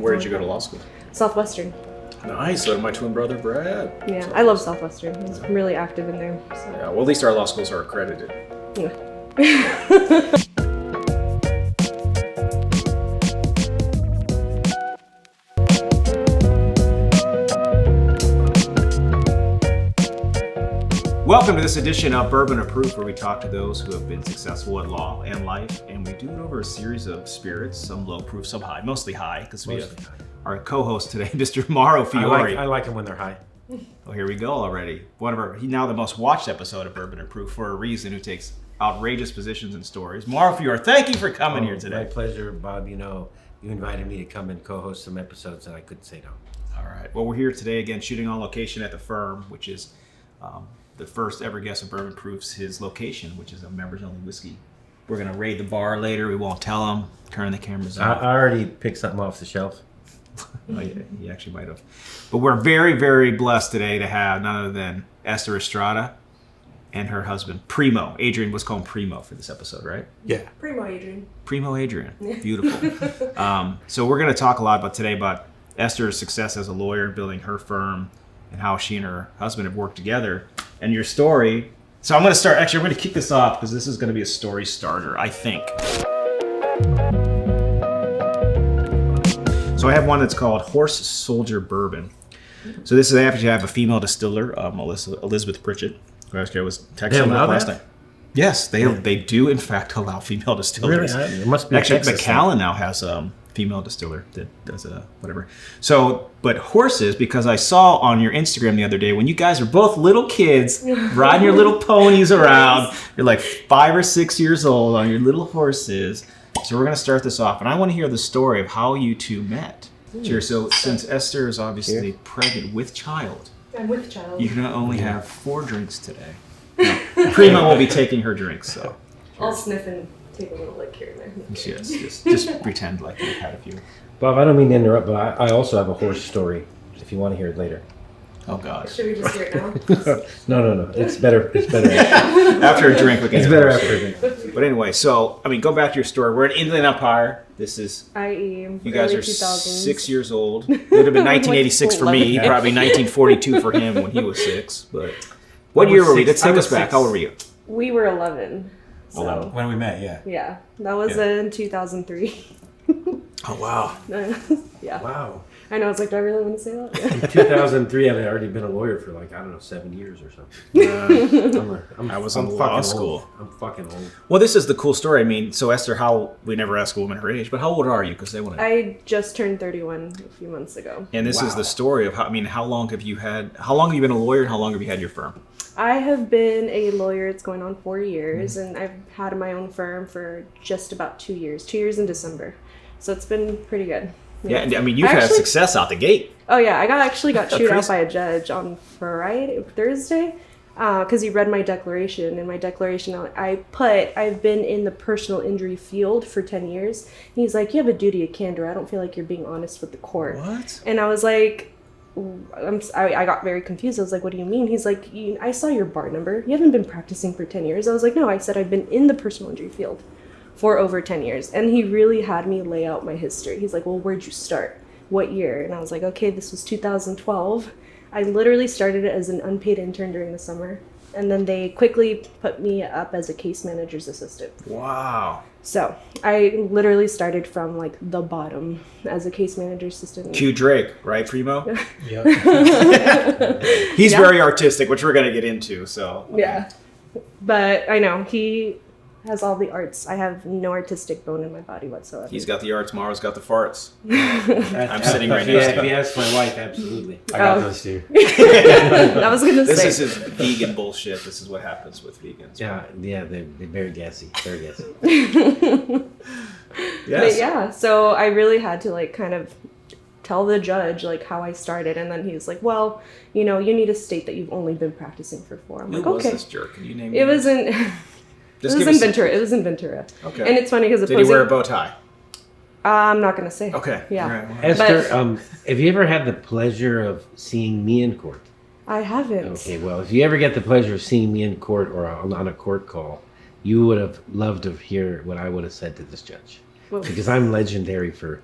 where did you go to law school? Southwestern. Nice. So did my twin brother, Brad. Yeah, I love Southwestern. He's really active in there. So. Yeah, well, at least our law schools are accredited. Yeah. Welcome to this edition of Bourbon Approved, where we talk to those who have been successful at law and life, and we do it over a series of spirits, some low proof, some high, mostly high, because we have our co-host today, Mr. Mauro Fiore. I like them when they're high. Oh, here we go already. He's now the most watched episode of Bourbon Approved for a reason, who takes outrageous positions and stories. Mauro Fiore, thank you for coming here today. My pleasure, Bob. You know, you invited me to come and co-host some episodes, and I couldn't say no. All right. Well, we're here today again, shooting on location at the firm, which is the first ever guest of Bourbon Proofs, his location, which is a members-only whiskey. We're going to raid the bar later. We won't tell them. Turn the cameras off. I already picked something off the shelf. Oh, yeah, you actually might have. But we're very, very blessed today to have none other than Esther Estrada and her husband, Primo. Adrian was called Primo for this episode, right? Yeah. Primo Adrian. Primo Adrian. Beautiful. So we're going to talk a lot about Esther's success as a lawyer, building her firm, and how she and her husband have worked together, and your story. So I'm going to kick this off because this is going to be a story starter, I think. So I have one that's called Horse Soldier Bourbon. So this is after you have a female distiller, Elizabeth Pritchett, who I was texting about last night. Yes, they do in fact allow female distillers. Really? It must be actually Texas, Macallan now has a female distiller that does whatever. So, but horses, because I saw on your Instagram the other day when you guys are both little kids riding your little ponies around. You're like 5 or 6 years old on your little horses. So we're going to start this off, and I want to hear the story of how you two met. Cheers. So since Esther is obviously pregnant with child, I'm with child. you can only have 4 drinks today. No, Prima will be taking her drinks, so. I'll sniff and take a little lick here and there. Yes, just pretend like you've had a few. Bob, I don't mean to interrupt, but I also have a horse story, if you want to hear it later. Oh, God. Should we just hear it now? No. It's better. After a drink, we can. It's better after a drink. But anyway, so, go back to your story. We're in Inland Empire. This is... I.e. You guys early are 2000s. 6 years old. It would have been 1986 for me, probably 1942 for him when he was 6. But what year were we? Let's take us back. How old were you? We were 11. So. 11. When we met, yeah. Yeah, that was in 2003. Oh, wow. Yeah. Wow. I know, it's like, do I really want to say that? Yeah. In 2003, I've already been a lawyer for 7 years or something. I was in law school. I'm fucking old. Well, this is the cool story. So Esther, we never ask a woman her age, but how old are you? Because they want to. I just turned 31 a few months ago. And this is the story of how long have you been a lawyer, and how long have you had your firm? I have been a lawyer, it's going on 4 years, and I've had my own firm for just about 2 years. 2 years in December. So it's been pretty good. Yeah, and you've had success out the gate. Oh yeah, I got chewed out by a judge on Thursday, because he read my declaration. And my declaration, I've been in the personal injury field for 10 years. And he's like, you have a duty of candor. I don't feel like you're being honest with the court. What? And I was like, I got very confused. I was like, what do you mean? He's like, I saw your bar number. You haven't been practicing for 10 years. I was like, no, I said I've been in the personal injury field for over 10 years. And he really had me lay out my history. He's like, well, where'd you start? What year? And I was like, okay, this was 2012. I literally started it as an unpaid intern during the summer. And then they quickly put me up as a case manager's assistant. Wow. So I literally started from the bottom as a case manager assistant. Q Drake, right, Primo? Yep. He's very artistic, which we're going to get into. So yeah, but I know he has all the arts. I have no artistic bone in my body whatsoever. He's got the arts. Mara's got the farts. I'm sitting right next to him. If you ask my wife, absolutely. I got those too. I was gonna say this is vegan bullshit. This is what happens with vegans. Yeah, they're very gassy. Very gassy. Yes. But yeah, so I really had to kind of tell the judge how I started, and then he was like, well, you need to state that you've only been practicing for 4. I'm Who like, was okay. this jerk? Can you name It was in Ventura. It was in Ventura. Okay. And it's funny because did he wear a bow tie? I'm not gonna say. Okay. Yeah. Right. Well, Esther, have you ever had the pleasure of seeing me in court? I haven't. Okay, well, if you ever get the pleasure of seeing me in court or on a court call, you would have loved to hear what I would have said to this judge. Because I'm legendary for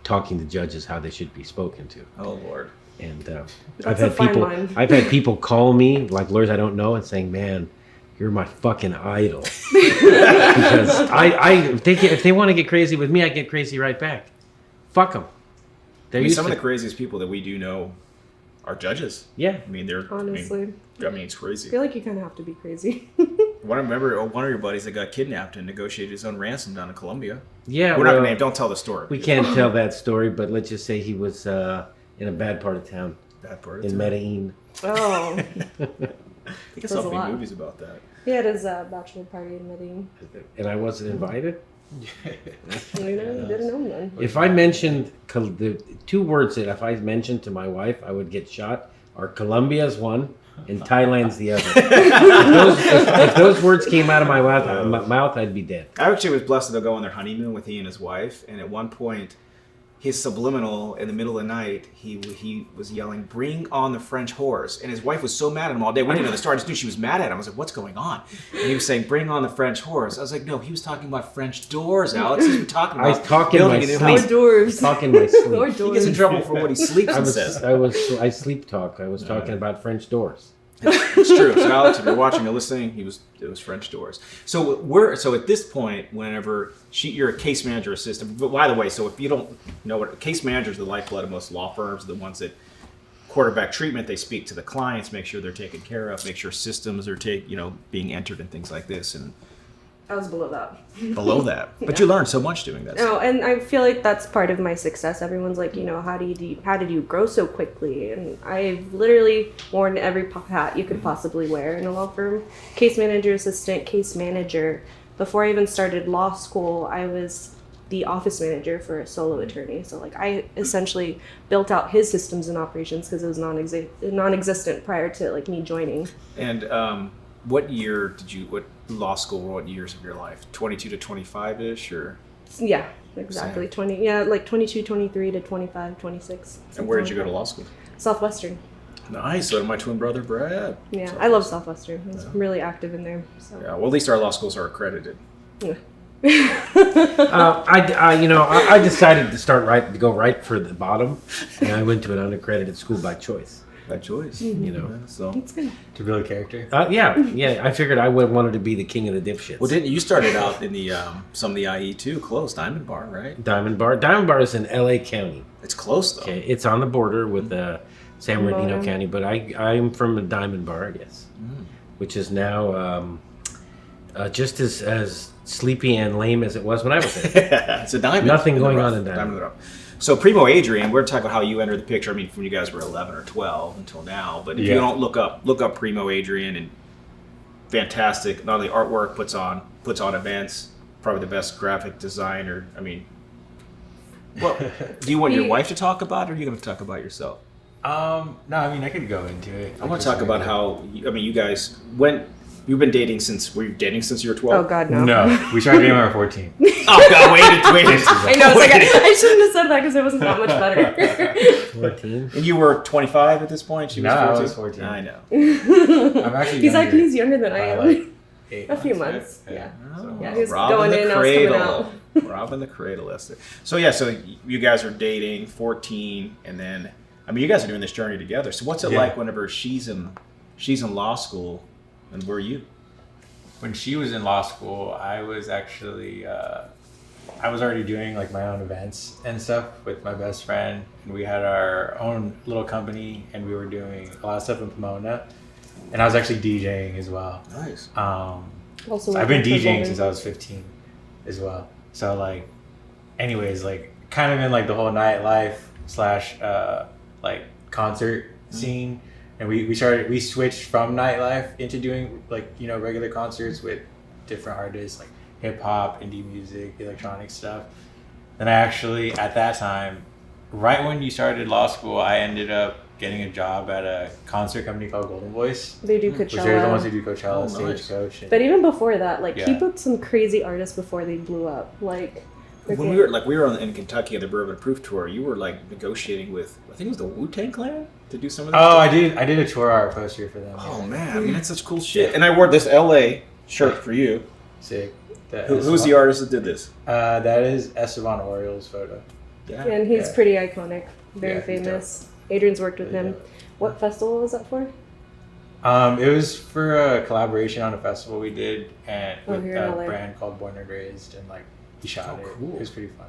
talking to judges how they should be spoken to. Oh Lord. And That's a fine line. I've had people call me, like lawyers I don't know, and saying, "Man, you're my fucking idol." Because if they want to get crazy with me, I get crazy right back. Fuck them. Some of the craziest people that we do know are judges. Yeah. I mean, they're Honestly. I mean, it's crazy. I feel like you kind of have to be crazy. I remember one of your buddies that got kidnapped and negotiated his own ransom down in Colombia. Yeah. We're not gonna name. Don't tell the story. We can't tell that story, but let's just say he was in a bad part of town. Bad part of in town. Medellin. Oh. I think I saw a few movies about that. Yeah, it is a bachelor party in Medellin. And I wasn't invited. You didn't know none. If I mentioned the two words that if I mentioned to my wife, I would get shot are Colombia's one and Thailand's the other. if those words came out of my mouth, I'd be dead. I actually was blessed to go on their honeymoon with he and his wife, and at one point, his subliminal in the middle of the night, he was yelling, "Bring on the French horse!" And his wife was so mad at him all day. We didn't know the story. I just knew she was mad at him. I was like, "What's going on?" And he was saying, "Bring on the French horse." I was like, "No, he was talking about French doors, Alex. He was talking about I was talking my building a new sleep. house." Doors. Talking my sleep. He gets in trouble for what he sleeps and says. I sleep talk. I was talking about French doors. It's true. So Alex, if you're watching or listening, it was French doors. So at this point, whenever you're a case manager assistant. But by the way, so if you don't know what case manager is, the lifeblood of most law firms, the ones that quarterback treatment, they speak to the clients, make sure they're taken care of, make sure systems are being entered and things like this. And I was below that. below that, but you learned so much doing that. No, and I feel like that's part of my success. Everyone's like, how did you grow so quickly? And I've literally worn every hat you could possibly wear in a law firm. Case manager, assistant, case manager. Before I even started law school, I was the office manager for a solo attorney. So like I essentially built out his systems and operations because it was non-existent prior to like me joining. And what year what law school, what years of your life? 22 to 25-ish or? Yeah, exactly. 22, 23 to 25, 26. And where did you go to law school? Southwestern. Nice. So did my twin brother, Brad. Yeah, I love Southwestern. I was really active in there. So. Yeah, well, at least our law schools are accredited. Yeah. I decided to go right for the bottom, and I went to an unaccredited school by choice. By choice. So That's good. To build a character. Yeah. I figured I would wanted to be the king of the dipshits. Well, didn't you started out in the some of the IE too? Close, Diamond Bar, right? Diamond Bar is in LA County. It's close though. Okay, it's on the border with San Bernardino County, but I'm from a Diamond Bar, yes, which is now just as sleepy and lame as it was when I was there. It's a diamond. Nothing going on in Diamond. So Primo Adrian, we're talking about how you entered the picture. I mean, from you guys were 11 or 12 until now. But if you don't look up Primo Adrian, and fantastic, not only artwork, puts on events, probably the best graphic designer. I mean, well, do you want your wife to talk about it, or are you going to talk about yourself? No, I mean I could go into it. I want to talk about how you guys you've been dating since you were 12? Oh God, no. No, we started dating when we were 14. Oh God, wait. I know. It's like I shouldn't have said that because it wasn't that much better. 14. And you were 25 at this point? She was No, 14? I was 14. I know. I'm actually He's younger than I am. like 8 A few months, months. Yeah. Oh, Yeah, he was robbing going the in, I was coming cradle. out. Robbing the cradle, Esther. So you guys are dating, 14, and then you guys are doing this journey together. So what's it like whenever she's in law school, and where are you? When she was in law school, I was actually I was already doing like my own events and stuff with my best friend, and we had our own little company, and we were doing a lot of stuff in Pomona, and I was actually DJing as well. Nice. Also, So I've been working for DJing Golden. since I was 15 as well. So like, anyways, like kind of in like the whole nightlife / like concert scene. And we switched from nightlife into doing like, regular concerts with different artists like hip hop, indie music, electronic stuff. And I actually, at that time, right when you started law school, I ended up getting a job at a concert company called Golden Voice. They do Which they're the ones who Coachella. do Coachella, Oh, nice. Stagecoach. And, But even before that, like he Yeah. booked some crazy artists before they blew up. Like When we were in Kentucky on the Bourbon Proof tour, you were like negotiating with, I think it was the Wu-Tang Clan to do some of that oh, stuff. I did a tour art poster for them. Oh man, I mean that's such cool shit. And I wore this LA shirt for you. Sick. Who's the artist that did this? That is Esteban Orioles photo. Yeah. And he's pretty iconic, very Yeah, he's famous. Adrian's worked with him. What festival was that for? It was for a collaboration on a festival we did and with here in a LA. brand called Born and Raised, and like he shot it. Cool. It was a pretty fun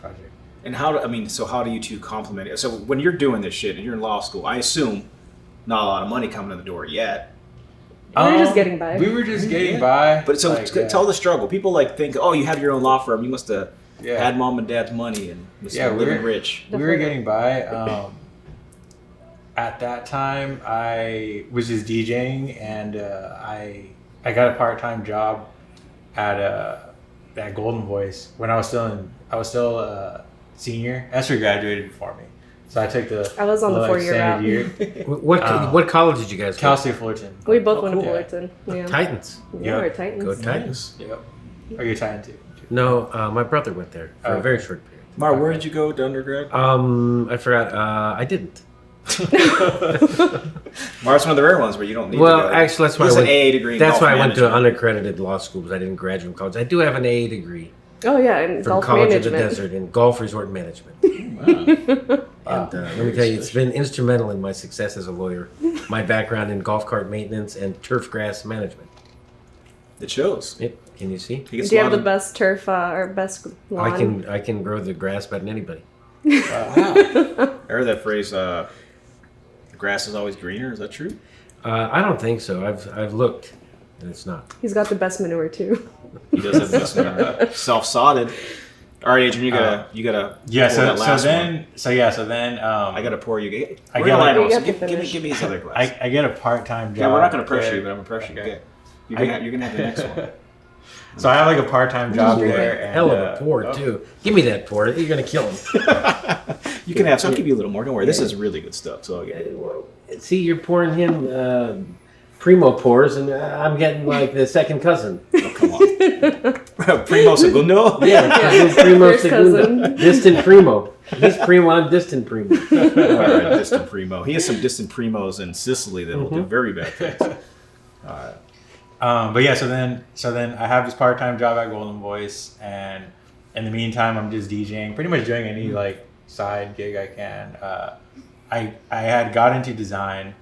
project. And so how do you two complement it? So when you're doing this shit and you're in law school, I assume not a lot of money coming in the door yet. We were just getting by. We were just getting by. But so like, tell the struggle. People like think, oh, you have your own law firm. You must have Yeah. had mom and dad's money and was Yeah, living rich. We were getting by. At that time, I was just DJing, and I got a part-time job at Golden Voice when I was still a senior. Esther graduated before me, so I took the I was on the little 4-year extended route. year. What college did you guys go? Cal State Fullerton. We both went to cool. Fullerton. Yeah. Titans. Yeah, we're Titans. Go Titans. Yep. Are you Titan too? No, my brother went there for a very short period. Mar, where did you go to undergrad? I forgot. I didn't. Mar's one of the rare ones where you don't need Well, to go. actually, that's why He has I an went. AA degree in That's golf why I went to management. unaccredited law school because I didn't graduate from college. I do have an AA degree Oh yeah, and from golf College management. of the Desert in golf resort management. And let me tell you, it's been instrumental in my success as a lawyer. My background in golf cart maintenance and turf grass management. It shows. Can you see? He gets Do you a have lot the best turf or best lawn? I can grow the grass better than anybody. Wow. I heard that phrase, the grass is always greener. Is that true? I don't think so. I've looked, and it's not. He's got the best manure too. He does have this self-sodded. All right, Adrian, you gotta Yeah. pour So that last then one. I I gotta pour you. I We're get in like- line You also. have to Give me finish. his other glass. I get a part-time job. Yeah, we're not gonna pressure there. you, but I'm gonna pressure you. Okay. Okay. You're gonna have the next one. So I have like a part-time job there. And, Hell of a pour too. Give me that pour. You're gonna kill him. You can have. So I'll give you a little more. Don't worry. This is really good stuff. So I'll get it. See, you're pouring him primo pours, and I'm getting like the second cousin. Oh, come on. Primo segundo. Yeah, primo First segundo. cousin. Distant primo. He's primo. I'm distant primo. All right, distant primo. He has some distant primos in Sicily that will do very bad things. But yeah, so then I have this part-time job at Golden Voice, and in the meantime, I'm just DJing, pretty much doing any like side gig I can. I had got into design,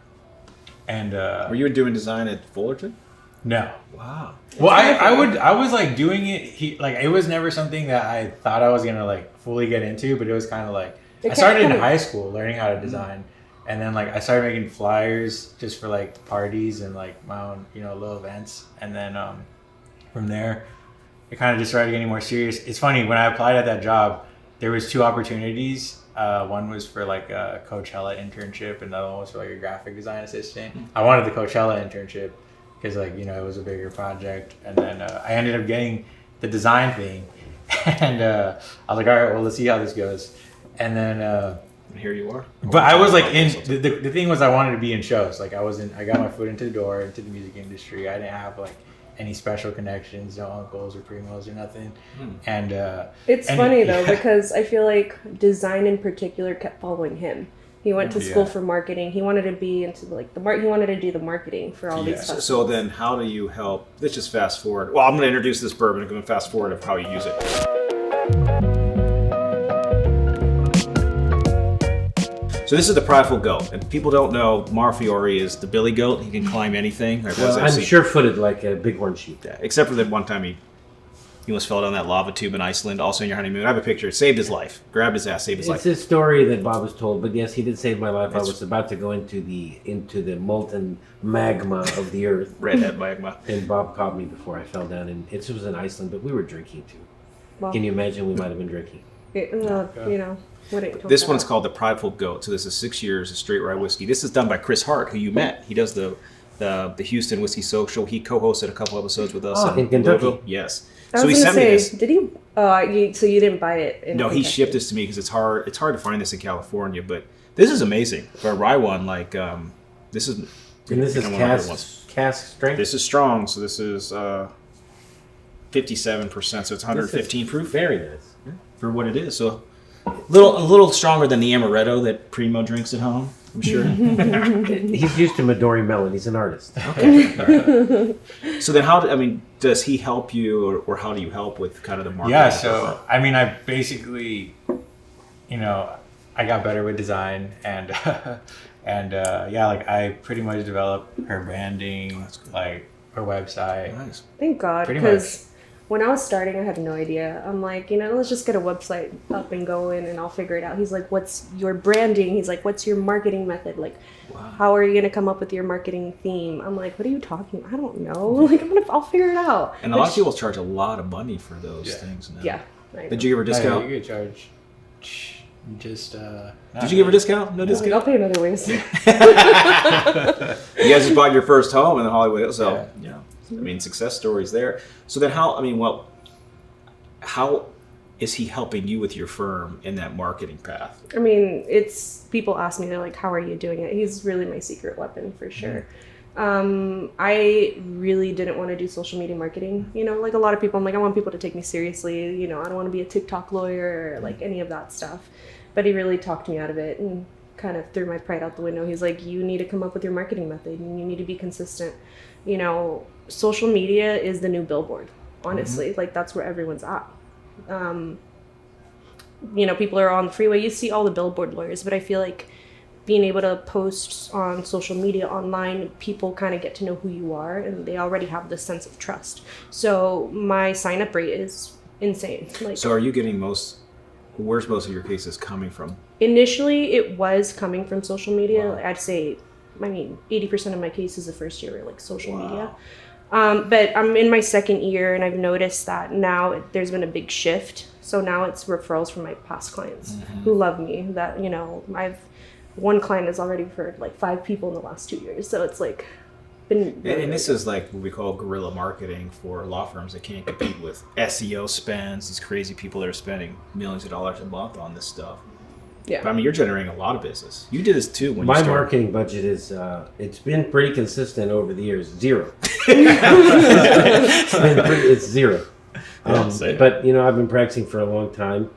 and Were you doing design at Fullerton? no. Wow. Well, I was like doing it. It was never something that I thought I was gonna like fully get into, but it was kind of like I started in high school learning how to design, and then like I started making flyers just for like parties and like my own little events, and then from there it kind of just started getting more serious. It's funny, when I applied at that job, there was two opportunities. One was for like a Coachella internship, and the other one was for like a graphic design assistant. I wanted the Coachella internship because like it was a bigger project, and then I ended up getting the design thing, and I was like, all right, well, let's see how this goes, and then. And here you are. But I was like the thing was I wanted to be in shows. Like I got my foot into the door into the music industry. I didn't have like any special connections, no uncles or primos or nothing. And It's funny though because I feel like design in particular kept following him. He went to school for marketing. He wanted to be into like he wanted to do the marketing for all these stuff. So then, how do you help? Let's just fast forward. Well, I'm going to introduce this bourbon. I'm going to fast forward of how you use it. So this is the Prideful Goat, and people don't know Mar Fiore is the Billy Goat. He can climb anything. Well, I'm sure-footed like a bighorn sheep. Yeah, except for that one time he almost fell down that lava tube in Iceland, also in your honeymoon. I have a picture. It saved his life. Grabbed his ass, saved his life. It's a story that Bob was told, but yes, he did save my life. I was about to go into the molten magma of the earth, Redhead magma. and Bob caught me before I fell down. And it was in Iceland, but we were drinking too. Well, Can you imagine? We might have been drinking. This one's called the Prideful Goat. So this is 6 years of straight rye whiskey. This is done by Chris Hart, who you met. He does the Houston Whiskey Social. He co-hosted a couple episodes with us in Kentucky. Louisville. Yes. I So was he gonna sent me say, this. did he? Oh, so you didn't buy it? No, he shipped this to me because it's hard. It's hard to find this in California, but this is amazing for a rye one. Like this is. And this is one of my favorite ones. cask strength. This is strong. So this is 57%. So it's 115 proof Very nice. for what it is. So a little stronger than the amaretto that Primo drinks at home, I'm sure. He's used to Midori melon. He's an artist. Okay. All right. So then does he help you or how do you help with kind of the marketing? Yeah, so I mean, I basically you know, I got better with design and yeah, like I pretty much developed her branding, like her website. Nice. Thank God, Pretty because when I was starting, I had no idea. I'm like, let's just get a website up and going, and I'll figure it out. He's like, what's your branding? He's like, what's your marketing method? Like, how are you gonna come up with your marketing theme? I'm like, what are you talking? I don't know. Like, I'll figure it out. And a lot of people charge a lot of money for those things now. Yeah. I Did you give her a discount? You could charge just. Did you give her a discount? No know. discount. I'll pay another ways. You guys just bought your first home in Hollywood, so yeah. I mean, success stories there. So then, how is he helping you with your firm in that marketing path? I mean, it's people ask me, they're like, how are you doing it? He's really my secret weapon for sure. I really didn't want to do social media marketing. Like a lot of people, I'm like, I want people to take me seriously. I don't want to be a TikTok lawyer or like any of that stuff. But he really talked me out of it and kind of threw my pride out the window. He's like, you need to come up with your marketing method and you need to be consistent. Social media is the new billboard, honestly. Like that's where everyone's at. People are on the freeway, you see all the billboard lawyers, but I feel like being able to post on social media online, people kind of get to know who you are and they already have this sense of trust. So my sign up rate is insane. Like, so are you getting where's most of your cases coming from? Initially it was coming from social media. Wow. I'd say 80% of my cases the first year were like social media. But I'm in my second year and I've noticed that now there's been a big shift. So now it's referrals from my past clients who love me. That, I've one client has already referred like 5 people in the last 2 years. So it's like been really, and this is like what we call guerrilla marketing for law firms that can't compete with SEO spends, these crazy people that are spending millions of dollars a month on this stuff. Yeah. But, you're generating a lot of business. You did this too when my you started. marketing budget is it's been pretty consistent over the years. Zero. It's zero. But I've been practicing for a long time.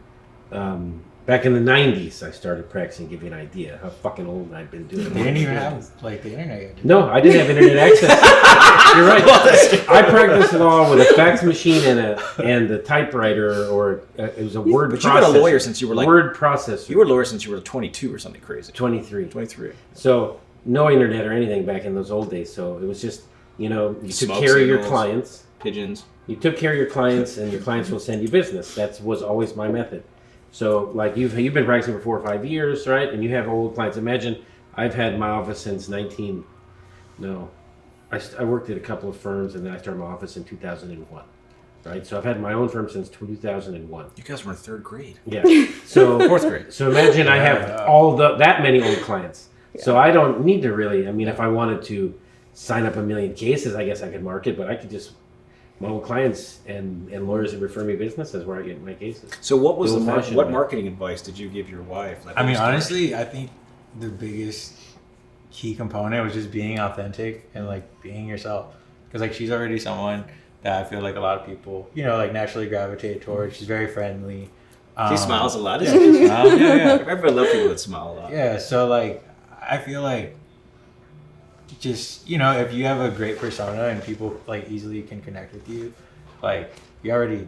Back in the 90s, I started practicing. Give you an idea how fucking old I've been doing. They didn't even have like the internet yet. No, I didn't have internet access. You're right. I practiced it all with a fax machine and a typewriter, or it was a word processor. But you've been a lawyer since you were like word processor. You were a lawyer since you were 22 or something crazy. 23. So no internet or anything back in those old days. So it was just you took care of your clients. Pigeons. You took care of your clients, and your clients will send you business. That was always my method. So, like you've been practicing for 4 or 5 years, right? And you have old clients. Imagine I've had my office since I worked at a couple of firms, and then I started my office in 2001, right? So I've had my own firm since 2001. You guys were in 3rd grade. Yeah. So 4th grade. So imagine I have that many old clients. Yeah. So I don't need to really. If I wanted to sign up 1 million cases, I guess I could market, but I could just. My own clients and lawyers that refer me business is where I get my cases. So what was what marketing advice did you give your wife? Like, honestly, I think the biggest key component was just being authentic and like being yourself. Because like she's already someone that I feel like a lot of people, naturally gravitate towards. She's very friendly. She smiles a lot. Yeah, she smiles. Yeah. Everybody loves people that smile a lot. Yeah, so like I feel like just if you have a great persona and people like easily can connect with you, like you're already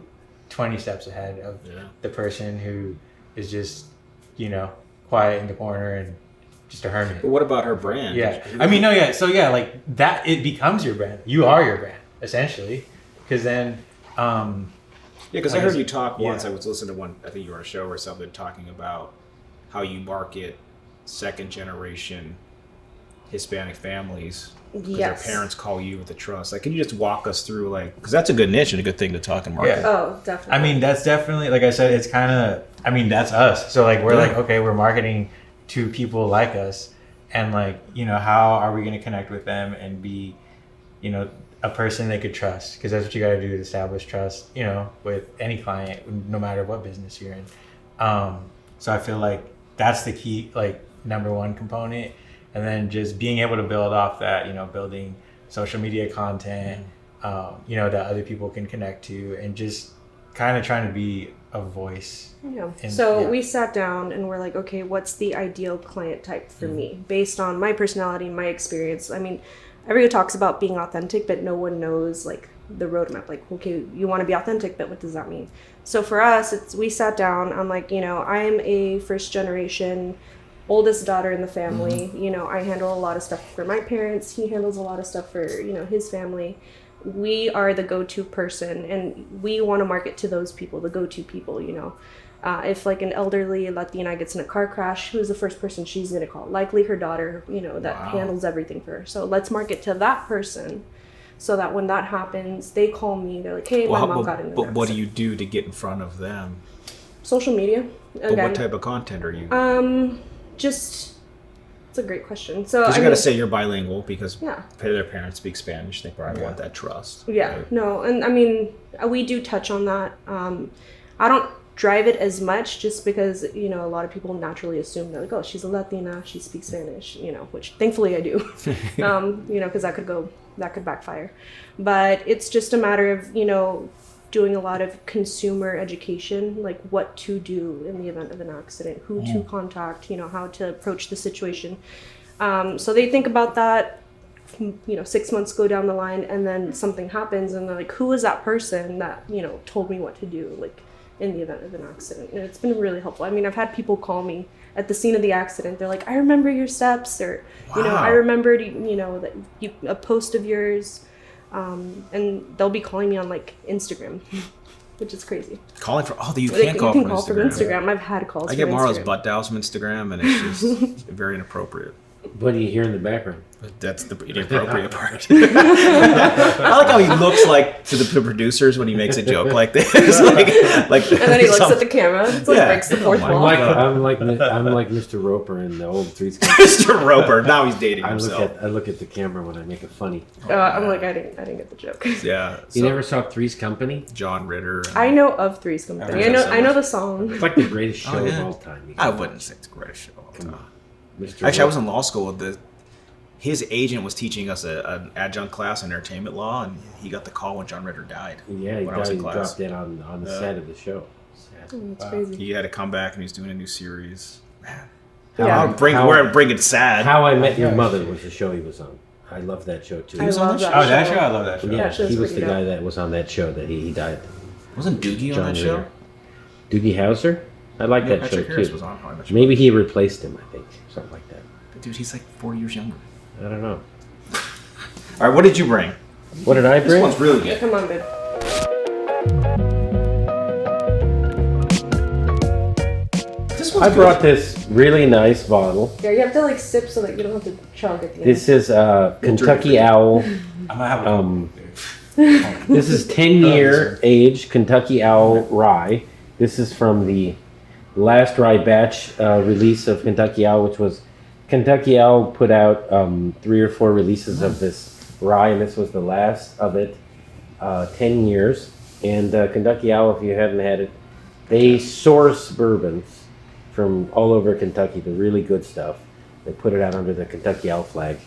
20 steps ahead of the person who is just quiet in the corner and just a hermit. But what about her brand? So like that, it becomes your brand. You are your brand essentially, because then because I heard you talk once. I was listening to one, I think you were on a show or something, talking about how you market 2nd generation Hispanic families because their parents call you with the trust. Like, can you just walk us through, like, because that's a good niche and a good thing to talk and market. Yeah. Oh, definitely. That's definitely, like I said, it's kind of, that's us. So like we're like, okay, we're marketing to people like us, and like how are we going to connect with them and be a person they could trust, because that's what you got to do to establish trust with any client, no matter what business you're in. So I feel like that's the key, like number one component. And then just being able to build off that, building social media content, that other people can connect to, and just kind of trying to be a voice. Yeah. We sat down and we're like, okay, what's the ideal client type for me based on my personality, my experience? Everyone talks about being authentic, but no one knows like the roadmap. Like, okay, you want to be authentic, but what does that mean? So for us, we sat down. I'm like, I'm a first generation, oldest daughter in the family. I handle a lot of stuff for my parents. He handles a lot of stuff for, his family. We are the go-to person, and we want to market to those people, the go-to people, if like an elderly Latina gets in a car crash, who's the first person she's going to call? Likely her daughter, that handles everything for her. So let's market to that person so that when that happens, they call me. They're like, hey, my mom got in an But what do accident. you do to get in front of them? Social media. But what type of content are you? It's a great question. So Because you got to say you're bilingual because Yeah. their parents speak Spanish. They probably want that trust. Yeah, right? no, and I mean, we do touch on that. I don't drive it as much just because, a lot of people naturally assume that, like, oh, she's a Latina, she speaks Spanish, which thankfully I do, because that could backfire. But it's just a matter of, doing a lot of consumer education, like what to do in the event of an accident, who to contact, how to approach the situation. So they think about that, 6 months go down the line, and then something happens, and they're like, who is that person that, told me what to do, like, in the event of an accident? And it's been really helpful. I mean, I've had people call me at the scene of the accident. They're like, I remember your steps, or, I remembered, a post of yours. And they'll be calling me on like Instagram, which is crazy. Calling for you can't call from Instagram. I've had calls. I get from Marlo's Instagram. butt dials from Instagram, and it's just very inappropriate. What do you hear in the background? That's the inappropriate part. I like how he looks like to the producers when he makes a joke like this, like. And then he looks at the camera. It's like breaks the fourth wall. I'm like Mr. Roper in the old Three's Mr. Roper. Now he's dating himself. I look at the camera when I make it funny. I'm like, I didn't get the joke. Yeah. You never saw Three's Company? John Ritter. I know of Three's Company. I know the song. It's like the greatest show of all time. I wouldn't say it's the greatest show of all time. Mr. Actually, I was in law school. His agent was teaching us an adjunct class in entertainment law, and he got the call when John Ritter died. Yeah, he when I was died. in He class. dropped dead on the set of the show. Sad. That's crazy. He had to come back, and he's doing a new series. Man, Yeah. we're bringing sad. How I Met Your Mother was the show he was on. I love that show too. I love that Oh, that show? I love that show. Yeah, That show's he was pretty the guy dope. that was on that show that he died. Wasn't Doogie John on that show? Ritter. Doogie Howser? I like that show Patrick Harris too. was on How I Met Your Maybe he replaced him, I think. Something like that. Mother. But dude, he's like 4 years younger. I don't know. All right, what did you bring? What did I This bring? one's really good. Come on, babe. This one's I brought this really nice bottle. Yeah, you have to like sip so that you don't have to chug at the end. This is Kentucky Owl. I'm gonna have a This is 10-year age Kentucky Owl Rye. This is from the last rye batch release of Kentucky Owl, which was Kentucky Owl put out 3 or 4 releases of this rye, and this was the last of it. 10 years. And Kentucky Owl, if you haven't had it, they source bourbons from all over Kentucky, the really good stuff. They put it out under the Kentucky Owl flag.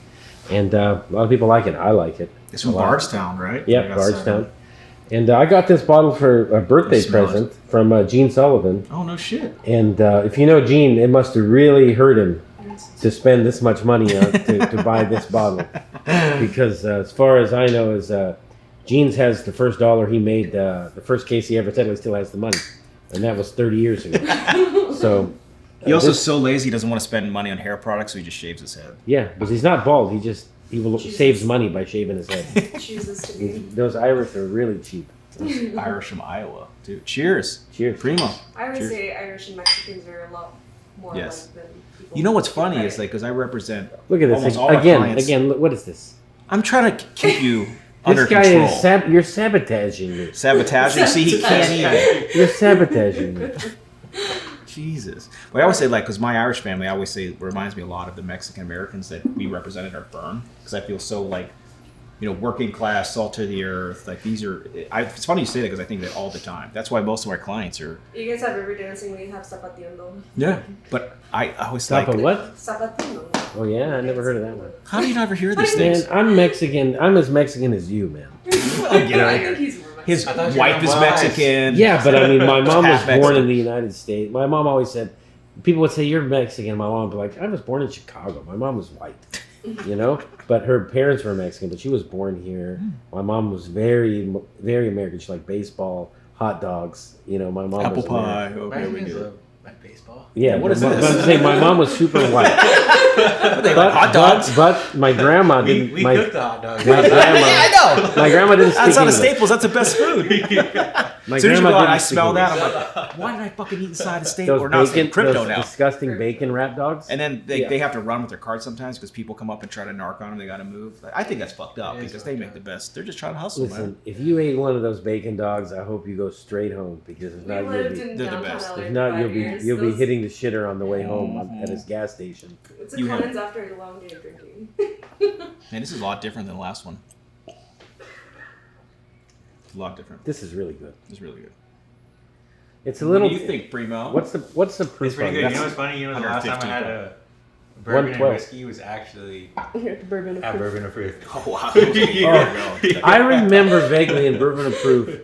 And a lot of people like it. I like it. It's from a lot. Bardstown, right? Yep, Bardstown. And I got this bottle for a birthday Smell it. present from Gene Sullivan. Oh, no shit. And if you know Gene, it must have really hurt him to spend this much money to buy this bottle. Because as far as I know, Gene's has the first dollar he made, the first case he ever settled, he still has the money. And that was 30 years ago. So He also is so lazy he doesn't want to spend money on hair products, so he just shaves his head. yeah, because he's not bald. He will saves money by shaving his head. chooses to be. Those Irish are really cheap. Irish from Iowa, dude. Cheers. Cheers. Primo. I would Cheers. say Irish and Mexicans are a lot more Yes. alike than people. You know what's funny Right. is like, because I represent Look at almost this all our clients. again. Look, what is this? I'm trying to keep you under This guy control. is you're sabotaging me. Sabotaging. See, he can't even. You're sabotaging me. Jesus. But I always say, like, because my Irish family, I always say, reminds me a lot of the Mexican Americans that we represent at our firm. Because I feel so, like, working class, salt to the earth. Like, these are. It's funny you say that because I think that all the time. That's why most of our clients are. You guys have river dancing, we have zapatiendo. Yeah. But I always Stop like. at what? Zapatiendo. Oh yeah, I never heard of that one. How do you never hear these Man, things? I'm Mexican. I'm as Mexican as you, man. I think he's more Mexican. His I thought you wife were is wise. Mexican. Yeah, but I mean, my mom was Half born Mexican. in the United States. My mom always said, people would say you're Mexican. My mom would be like, I was born in Chicago. My mom was white. you know. But her parents were Mexican, but she was born here. My mom was very, very American. She liked baseball, hot dogs. You know, my mom Apple was pie. American. Okay, we Mexicans do it. love like baseball. Yeah, What is but this? I'm saying my mom was super white. They like hot dogs. But my grandma didn't. We my, cooked the hot dogs. my grandma, Yeah, I know. my grandma didn't speak That's not a English. Staples. That's the best food. My As soon as you grandma go out, didn't I speak smell that. English. I'm like, why did I fucking eat inside a steak? Those Or not bacon, crypto those now. disgusting bacon wrap dogs. And then Yeah. they have to run with their cards sometimes because people come up and try to narc on them. They got to move. Like, I think that's fucked up It is because they fucked make up. the best. They're just trying to hustle, Listen, man. if you ate one of those bacon dogs, I hope you go straight home because if We not, lived you'll be. in they're the downtown best. LA If for not, 5 you'll be years. you'll be Those- hitting the shitter on the way home Mhm. at his gas station. It's a You have- cleanse after a long day of drinking. Man, this is a lot different than the last one. It's a lot different. This is really good. It's really good. It's a little. What do you think, Primo? What's the proof It's pretty on good. You this? know what's funny? You know, the last time I 150 had a bourbon and 112. whiskey was actually Here, the bourbon. at Bourbon Approved. Oh, wow. That was a year ago. I remember vaguely in Bourbon Approved.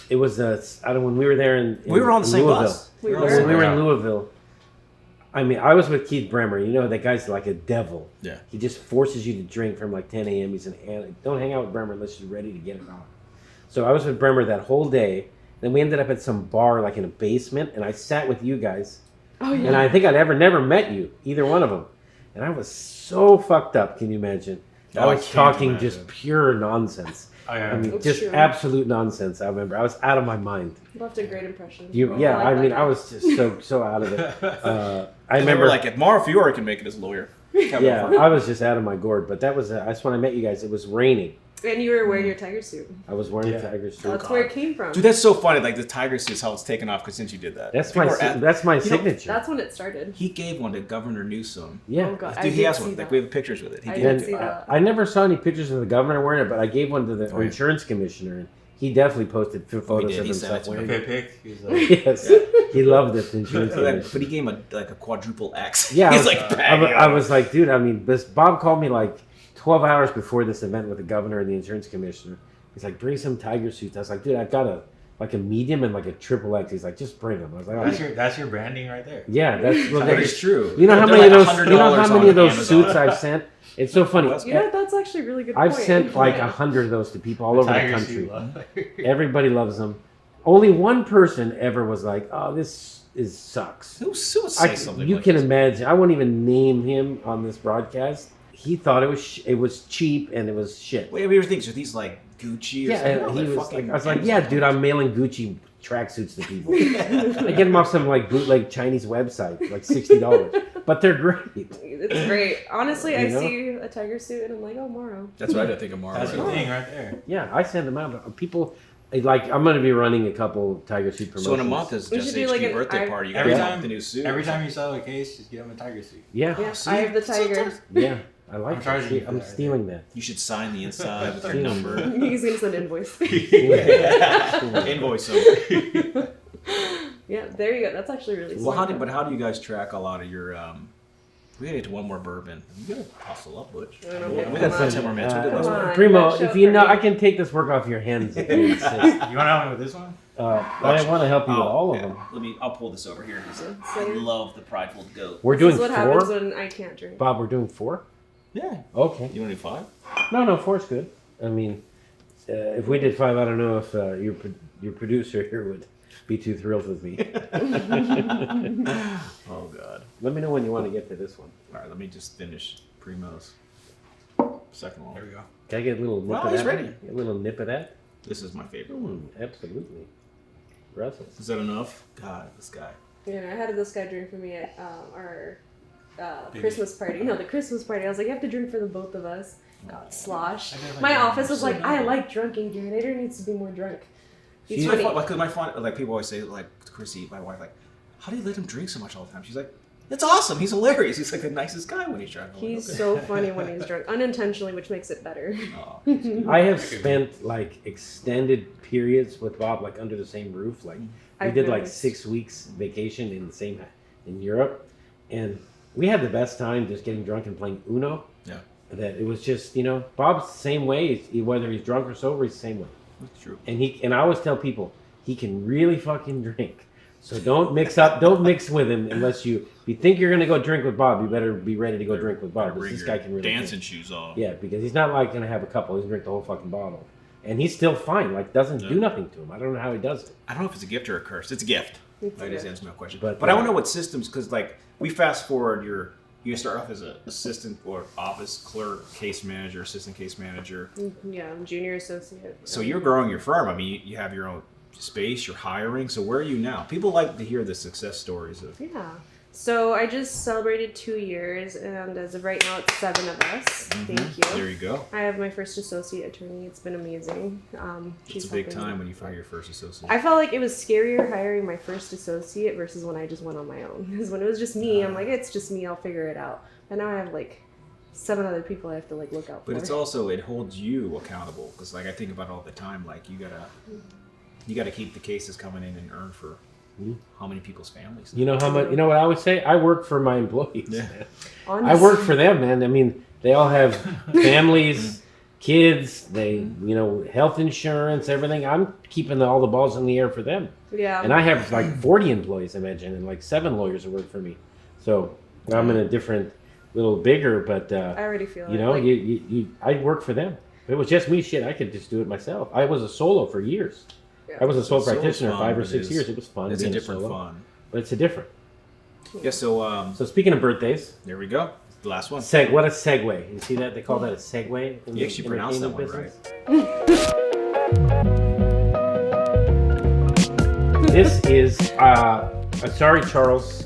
It was I don't when we were there in We were on the same Louisville. bus. We on were. the When we same were bus. in Louisville, I mean, I was with Keith Bremer. You know that guy's like a devil. Yeah. He just forces you to drink from like 10 a.m. He's don't hang out with Bremer unless you're ready to get it on. So I was with Bremer that whole day. Then we ended up at some bar like in a basement, and I sat with you guys. Oh yeah. And I think I'd never met you, either one of them. And I was so fucked up. Can you imagine? Oh, I I was can't talking imagine. just pure nonsense. Oh, yeah. I mean, That's just true. absolute nonsense. I remember I was out of my mind. You left a great impression. Yeah. like I that mean, guy. I was just so out of it. I I remember remember, like if Mauro Fiore can make it as a lawyer. yeah, I was just out of my gourd. But that was that's when I met you guys. It was raining. And you were wearing your tiger suit. I was wearing Yeah. a tiger suit. That's where it came from. Dude, that's so funny. Like the tiger suit's how it's taken off because since you did that. That's People my are at- that's my know, signature. That's when it started. He gave one to Governor Newsom. yeah. Oh god, Dude, I he did has see one. that. Like we have pictures with it. He I gave did it see to that. I never saw any pictures of the governor wearing it, but I gave one to the Oh, yeah. insurance commissioner, and he definitely posted photos did. of He sent himself it to me. wearing it. Pick. He was like, Yes, he loved it. The insurance commissioner. But he gave him a quadruple X. Yeah, he's I was, like, I was like, dude. I mean, Bob called me like 12 hours before this event with the governor and the insurance commissioner. He's like, bring some tiger suits. I was like, dude, I've got a medium and like a triple X. He's like, just bring them. I was like, oh, that's your branding right there. yeah, that's well, that that's is true. You know how They're many like of those? You know how $100 many of on those Amazon. suits I've sent? It's so funny. You know, that's actually a really good I've point. sent like Yeah. 100 of those to people all over the Tiger country. suit love. Everybody loves them. Only one person ever was like, "Oh, this sucks." Who would say something You like can this? imagine. I won't even name him on this broadcast. He thought it was cheap and it was shit. Wait, we think are these like Gucci or Yeah, something? and No, he they're was fucking like, I was like, Amazon. "Yeah, dude, I'm mailing Gucci tracksuits to people. I get them off some like bootleg Chinese website, like $60, but they're great." It's great. Honestly, I You know? see a tiger suit and I'm like, oh, Morrow. That's what I did think of Mauro. That's right your now. thing right there. Yeah, I send them out. People like I'm going to be running a couple Tiger Suit promotions. So in a month is We just should do, like, HQ an birthday I- party. You Every gotta time- have the new suit. Every time you sell a case, just give them a tiger suit. Yeah, Yeah, see? I have the tiger. yeah, I like I'm that. charging See, you for I'm that. stealing that. You should sign the inside with your Yeah. number. He's gonna send invoice. Invoice them. Yeah, there you go. That's actually really Well, smart. how do you guys track a lot of your? We gotta get to one more bourbon. You gotta hustle up, Butch. I don't know, We come got on. 10 more minutes. We did less Come one. on. Primo, Show if you for know, me. I can take this work off your hands if you insist. You want to help me with this one? I want to help you with all of them. I'll pull this over here. 'Cause I So- love the Prideful goat. We're This doing is what happens 4. when I can't drink. Bob, we're doing 4. Yeah. Okay. You want to do 5? No, 4's good. I mean, if we did 5, I don't know if your producer here would be too thrilled with me. Oh God. Let me know when you want to get to this one. All right. Let me just finish Primo's second one. There we go. Can I get a little nip Well, of he's that? ready. A little nip of that? This is my favorite one. Absolutely. Russell. Is that enough? God, this guy. You know, I had this guy drink for me at our Baby. Christmas party. No, the Christmas party. I was like, you have to drink for the both of us. Got sloshed. I definitely My don't office was like, understand I that. like drunken Gary. Adrian needs to be more drunk. He's It's funny. like, cause my fun, like people always say, like Chrissy, my wife, like, how do you let him drink so much all the time? She's like, it's awesome. He's hilarious. He's like the nicest guy when he's drunk. I'm like, He's okay. so funny when he's drunk, unintentionally, which makes it better. Aw. I have spent like extended periods with Bob, like under the same roof. Like we I've did like noticed. 6 weeks vacation in Europe, and we had the best time just getting drunk and playing Uno. Yeah, That it was just Bob's the same way. Whether he's drunk or sober, he's the same way. that's true. And I always tell people he can really fucking drink, So don't mix with him unless if you think you're gonna go drink with Bob, you better be ready to go drink with Bob. Bring This your guy can really dancing drink. shoes on. Yeah, because he's not like gonna have a couple. He's gonna drink the whole fucking bottle, and he's still fine. Like doesn't do nothing to him. I don't know how he does it. I don't know if it's a gift or a curse. It's a gift. It's a I just gift. answered my question. But, But I want to know what systems, because like we fast forward, you start off as an assistant or office clerk, case manager, assistant case manager. Yeah, I'm junior associate. So you're growing your firm. I mean, you have your own space. You're hiring. So where are you now? People like to hear the success stories of. Yeah. So I just celebrated 2 years, and as of right now, it's 7 of us. Thank you. There you go. I have my first associate attorney. It's been amazing. It's a big time when you fire your first associate. I felt like it was scarier hiring my first associate versus when I just went on my own. Because when it was just me, I'm like, it's just me. I'll figure it out. And now I have like 7 other people I have to like look out for. But it's also, it holds you accountable, because like I think about it all the time. Like you gotta keep the cases coming in and earn for how many people's families. You know how much? You know what I always say? I work for my employees. Yeah. I work for them, man. I mean, they all have families, kids. They, health insurance, everything. I'm keeping all the balls in the air for them. Yeah. And I have like 40 employees, imagine, and like 7 lawyers that work for me. So I'm in a different, little bigger, but I already feel it. Like, I work for them. If it was just me, shit, I could just do it myself. I was a solo for years. Yeah. I was a sole Solo's practitioner fun, 5 or but 6 years. It was fun. It's a being different solo, fun. but it's a different. Yeah. So So speaking of birthdays, there we go. The last one. what a segue. You see that? They call that a segue. In You actually pronounced that one right. This is, I'm sorry, Charles,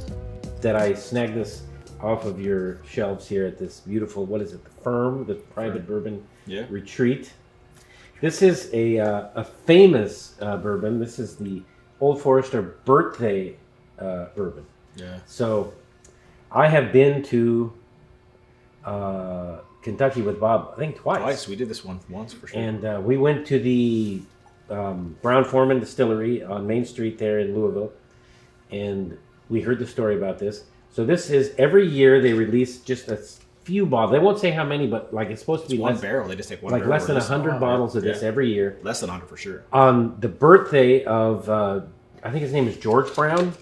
that I snagged this off of your shelves here at this beautiful, what is it, the Private Bourbon Retreat. This is a famous bourbon. This is the Old Forester birthday bourbon. Yeah. So I have been to Kentucky with Bob, I think twice. We did this one once for sure. And we went to the Brown-Forman Distillery on Main Street there in Louisville. And we heard the story about this. So this is, every year they release just a few bottles. They won't say how many, but like it's supposed to be one barrel. They just take one like barrel. less than 100 bottles of this every year. Less than 100 for sure. On the birthday of, I think his name is George Brown.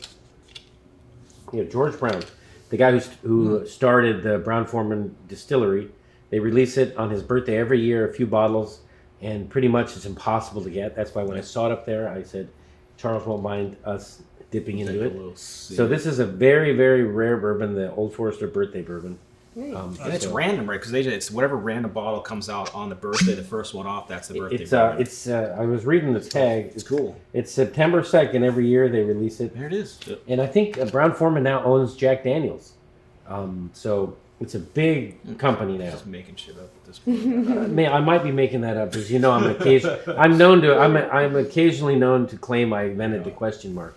Yeah, George Brown, the guy who started the Brown-Forman Distillery. They release it on his birthday every year, a few bottles, and pretty much it's impossible to get. That's why when I saw it up there, I said, Charles won't mind us dipping into it. So this is a very, very rare bourbon, the Old Forester birthday bourbon. And it's random, right? Because it's whatever random bottle comes out on the birthday, the first one off, that's the birthday bourbon. I was reading the tag. It's cool. It's September 2nd every year they release it. There it is. Yep. And I think Brown-Forman now owns Jack Daniels. So it's a big company now. Just making shit up at this point. I might be making that up because I'm occasionally known to claim I invented the question mark.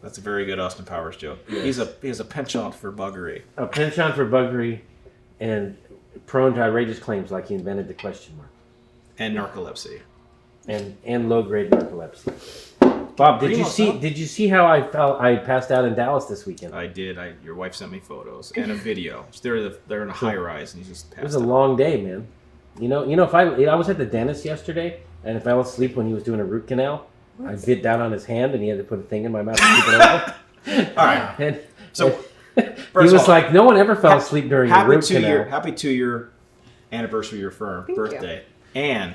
That's a very good Austin Powers joke. He has a penchant for buggery. A penchant for buggery and prone to outrageous claims like he invented the question mark. And narcolepsy. And low grade narcolepsy. Bob, did you see how I passed out in Dallas this weekend? I did. Your wife sent me photos and a video. They're in a high rise and you just passed out. It was a long day, man. If I was at the dentist yesterday and I fell asleep when he was doing a root canal, I bit down on his hand and he had to put a thing in my mouth to keep it off. All right. And So he was like, no one ever fell asleep during a root canal. Happy 2-year anniversary of your firm, birthday. And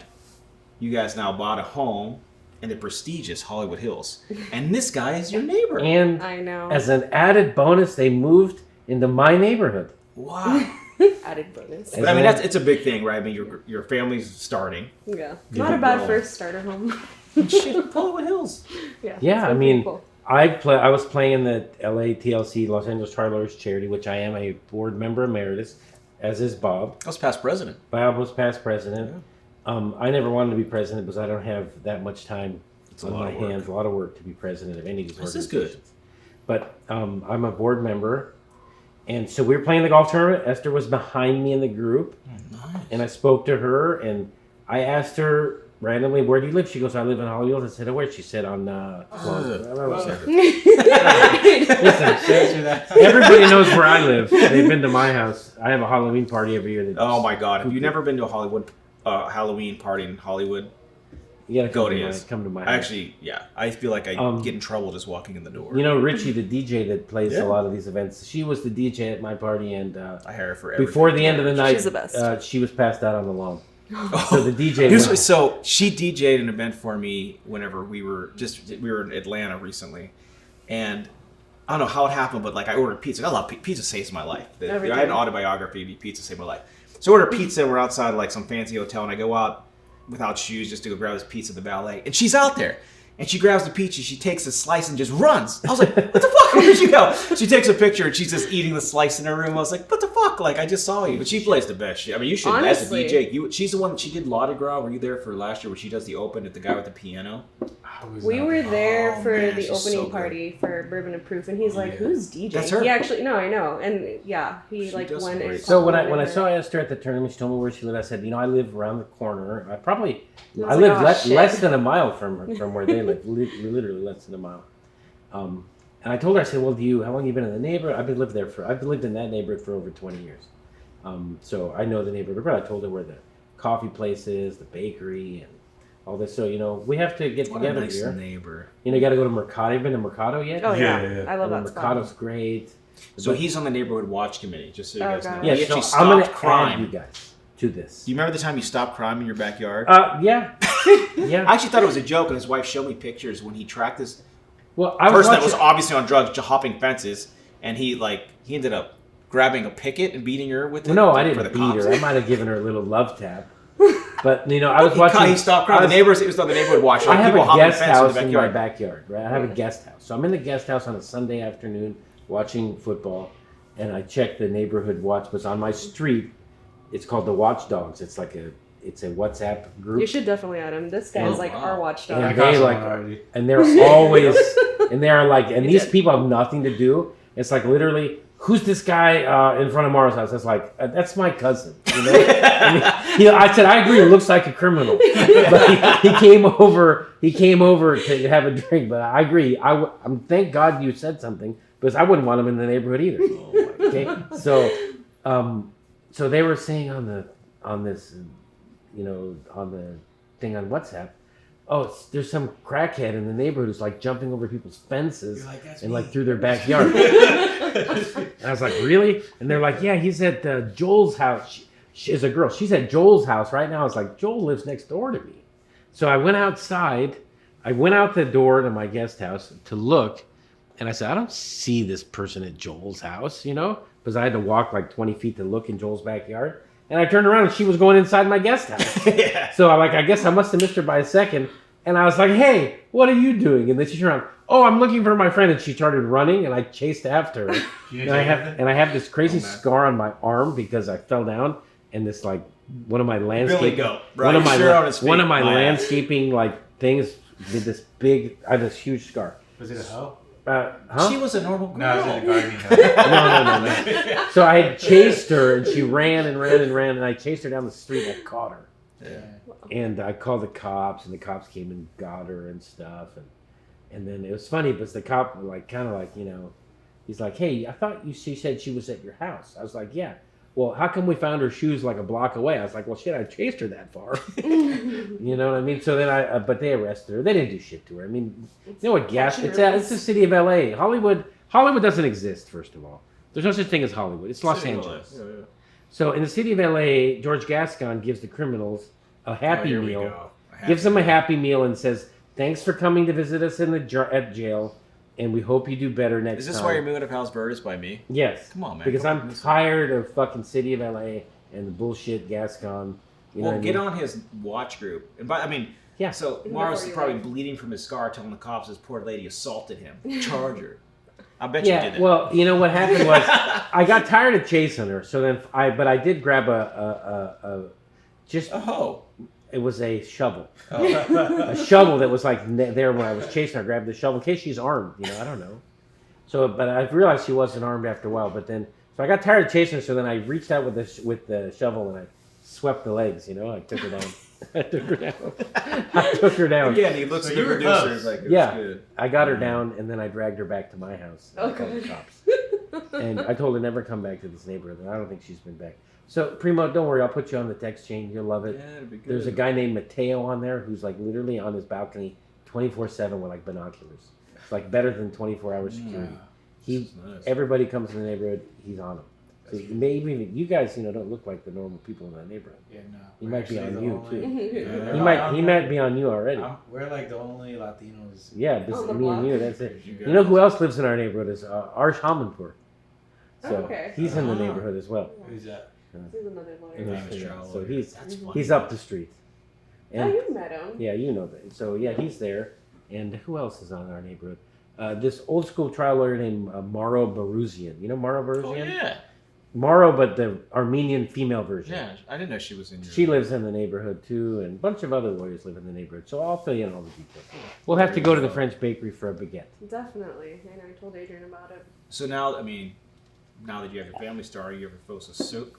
you guys now bought a home in the prestigious Hollywood Hills. And this guy is your neighbor. And I know. As an added bonus, they moved into my neighborhood. Wow. Added bonus. But I mean, it's a big thing, right? I mean, your family's starting. Yeah. Not a bad first starter home. Shit, Hollywood Hills. Yeah, I mean, cool. I was playing in the LA TLC, Los Angeles Trial Lawyers Charity, which I am a board member emeritus, as is Bob. I was past president. Bob was past president. Yeah. I never wanted to be president because I don't have that much time on my hands. A lot of work to be president of any of these organizations. This is good. But I'm a board member. And so we were playing the golf tournament. Esther was behind me in the group. Oh, nice. And I spoke to her and I asked her randomly, where do you live? She goes, I live in Hollywood. I said, oh, where? She said, on Listen, everybody knows where I live. They've been to my house. I have a Halloween party every year. Oh my God. Have you never been to a Halloween party in Hollywood? You gotta Goat is. come to my house. Actually, yeah. I feel like I get in trouble just walking in the door. You know, Richie, the DJ that plays Yeah. a lot of these events, she was the DJ at my party, and I hire her for everything. before the end of the night, She's the best. she was passed out on the lawn. So the DJ. So she DJ'd an event for me whenever we were in Atlanta recently, and I don't know how it happened, but like I ordered pizza. I love pizza. Saves my life. I had an autobiography. Pizza saved my life. So I ordered pizza. We're outside like some fancy hotel, and I go out without shoes just to go grab this pizza at the valet, and she's out there. And she grabs the pizza, she takes a slice and just runs. I was like, what the fuck? Where did you go? She takes a picture and she's just eating the slice in her room. I was like, what the fuck? Like, I just saw you. But she plays the best shit. I mean, you should, Honestly. as a DJ, she's the one, she did Mardi Gras. Were you there for last year where she does the open at the guy with the piano? We were there for man, the she's opening so good. party for Bourbon and Proof, and he's like, "Who's DJ?" That's her. He actually, no, I know, and yeah, he She like does went. great. And So when I complimented her. saw Esther at the tournament, she told me where she lived. I said, I live around the corner. I was live like, "Oh, shit." less than a mile from where they live. Literally less than a mile. And I told her, I said, well, how long have you been in the neighborhood? I've lived in that neighborhood for over 20 years. So I know the neighborhood. But I told her where the coffee place is, the bakery, and all this. So we have to get What together a nice here. neighbor. You got to go to Mercado. You been to Mercado yet? Oh yeah, Yeah. I love And that spot. Mercado's great. So he's on the neighborhood watch committee, just so you guys Okay. know. Yeah, He so actually I'm gonna stopped crime. add you guys to this. Do you remember the time you stopped crime in your backyard? Yeah. Yeah. I actually thought it was a joke, and his wife showed me pictures when he tracked this Well, I was person that was watching- obviously on drugs, hopping fences, and he ended up grabbing a picket and beating her with it. No, I for didn't the beat cops. her. I might have given her a little love tap. But I was watching. He stopped crime. The neighbors. It was on the neighborhood watch. I Like, have people a hopping guest fences house in in the my backyard. backyard, right? I have a guest house. So I'm in the guest house on a Sunday afternoon watching football, and I checked the neighborhood watch was on my street. It's called the Watchdogs. It's a WhatsApp group. You should definitely add him. This guy is like our watchdog. Yeah. I got They, someone like- already. And they're always, and they're like, and You these did. people have nothing to do. It's like literally, who's this guy in front of Mara's house? It's like, that's my cousin. I said, I agree, it looks like a criminal. But he came over to have a drink. But I agree. I'm thank God you said something because I wouldn't want him in the neighborhood either. Okay, so they were saying on the thing on WhatsApp. Oh, there's some crackhead in the neighborhood who's like jumping over people's fences You're like, "That's and me." like through their backyard. And I was like, really? And they're like, yeah, he's at Joel's house. She is a girl. She's at Joel's house right now. I was like, Joel lives next door to me. So I went outside. I went out the door to my guest house to look. And I said, I don't see this person at Joel's house, because I had to walk like 20 feet to look in Joel's backyard. And I turned around and she was going inside my guest house. Yeah. So I guess I must have missed her by a second. And I was like, hey, what are you doing? And then she turned around, oh, I'm looking for my friend. And she started running and I chased after her. And I have this crazy scar on my arm because I fell down and this like one of my landscape Goat, one of right? my Sure on his feet. one of my My ass. landscaping like things did this big I have this huge scar. Was it a hoe? Huh? She was a normal girl. No, it was a gardening hoe. No. So I had chased her and she ran and I chased her down the street and I caught her. Yeah. And I called the cops and the cops came and got her and stuff and then it was funny because the cop he's like, hey, I thought she said she was at your house. I was like, yeah. Well, how come we found her shoes like a block away? I was like, well, shit, I chased her that far. You know what I mean? So then but they arrested her. They didn't do shit to her. I mean, you know what gas? It's the city of LA. Hollywood doesn't exist, first of all. There's no such thing as Hollywood. It's Los Angeles. Yeah. So in the city of LA, George Gascon gives the criminals a happy Here we meal. go. Gives them a happy meal and says, thanks for coming to visit us at jail, and we hope you do better next Is time. this why you're moving to Palos Verdes by me? Yes. Come on, man. Because Come I'm on. tired of fucking city of LA and the bullshit Gascon. You know Well, what I get mean? on his watch group. Yeah. So Before Mars is you're probably right. bleeding from his scar, telling the cops this poor lady assaulted him. Charge her. I bet you did Yeah, that. well, you know what happened was I got tired of chasing her, so then I did grab a hoe. it was a shovel. Oh. A shovel that was like there when I was chasing her. I grabbed the shovel in case she's armed. I don't know. So, but I realized she wasn't armed after a while. But then, so I got tired of chasing her. So then I reached out with the shovel and I swept the legs. I took her down. I took her down. Again, he looks So at the you were producer. close. He's like, it was Yeah. good. I got her down and then I dragged her back to my house. I called the cops. And I told her never come back to this neighborhood, and I don't think she's been back. So, Primo, don't worry. I'll put you on the text chain. You'll love it. Yeah, it'd be good. There's a guy named Mateo on there who's like literally on his balcony 24/7 with like binoculars. It's like better than 24-hour security. This is nice. Everybody comes in the neighborhood, he's on them. So maybe you guys, don't look like the normal people in that neighborhood. Yeah, no. He We're might be actually on the you only- too. Yeah, He might be on you already. We're like the only Latinos. Yeah, this On is the me and block. you. That's it. You You know who else lives in our neighborhood is Arsh Hamanpur. So Okay. he's in the Ah. neighborhood as well. Who's that? He's another lawyer. Yeah. Name is Charlie. So That's funny. he's up the street. Oh, you met him. Yeah, you know that. So yeah, he's there. And who else is on our neighborhood? This old school trial lawyer named Maro Baruzian. You know Maro Baruzian? Oh yeah, Maro, but the Armenian female version. yeah. I didn't know she was in. Your... She lives in the neighborhood too, and a bunch of other lawyers live in the neighborhood. So I'll fill you in all the details. We'll have to go to the French bakery for a baguette. Definitely. I know. I told Adrian about it. So now, I mean, now that you have your family star, you have your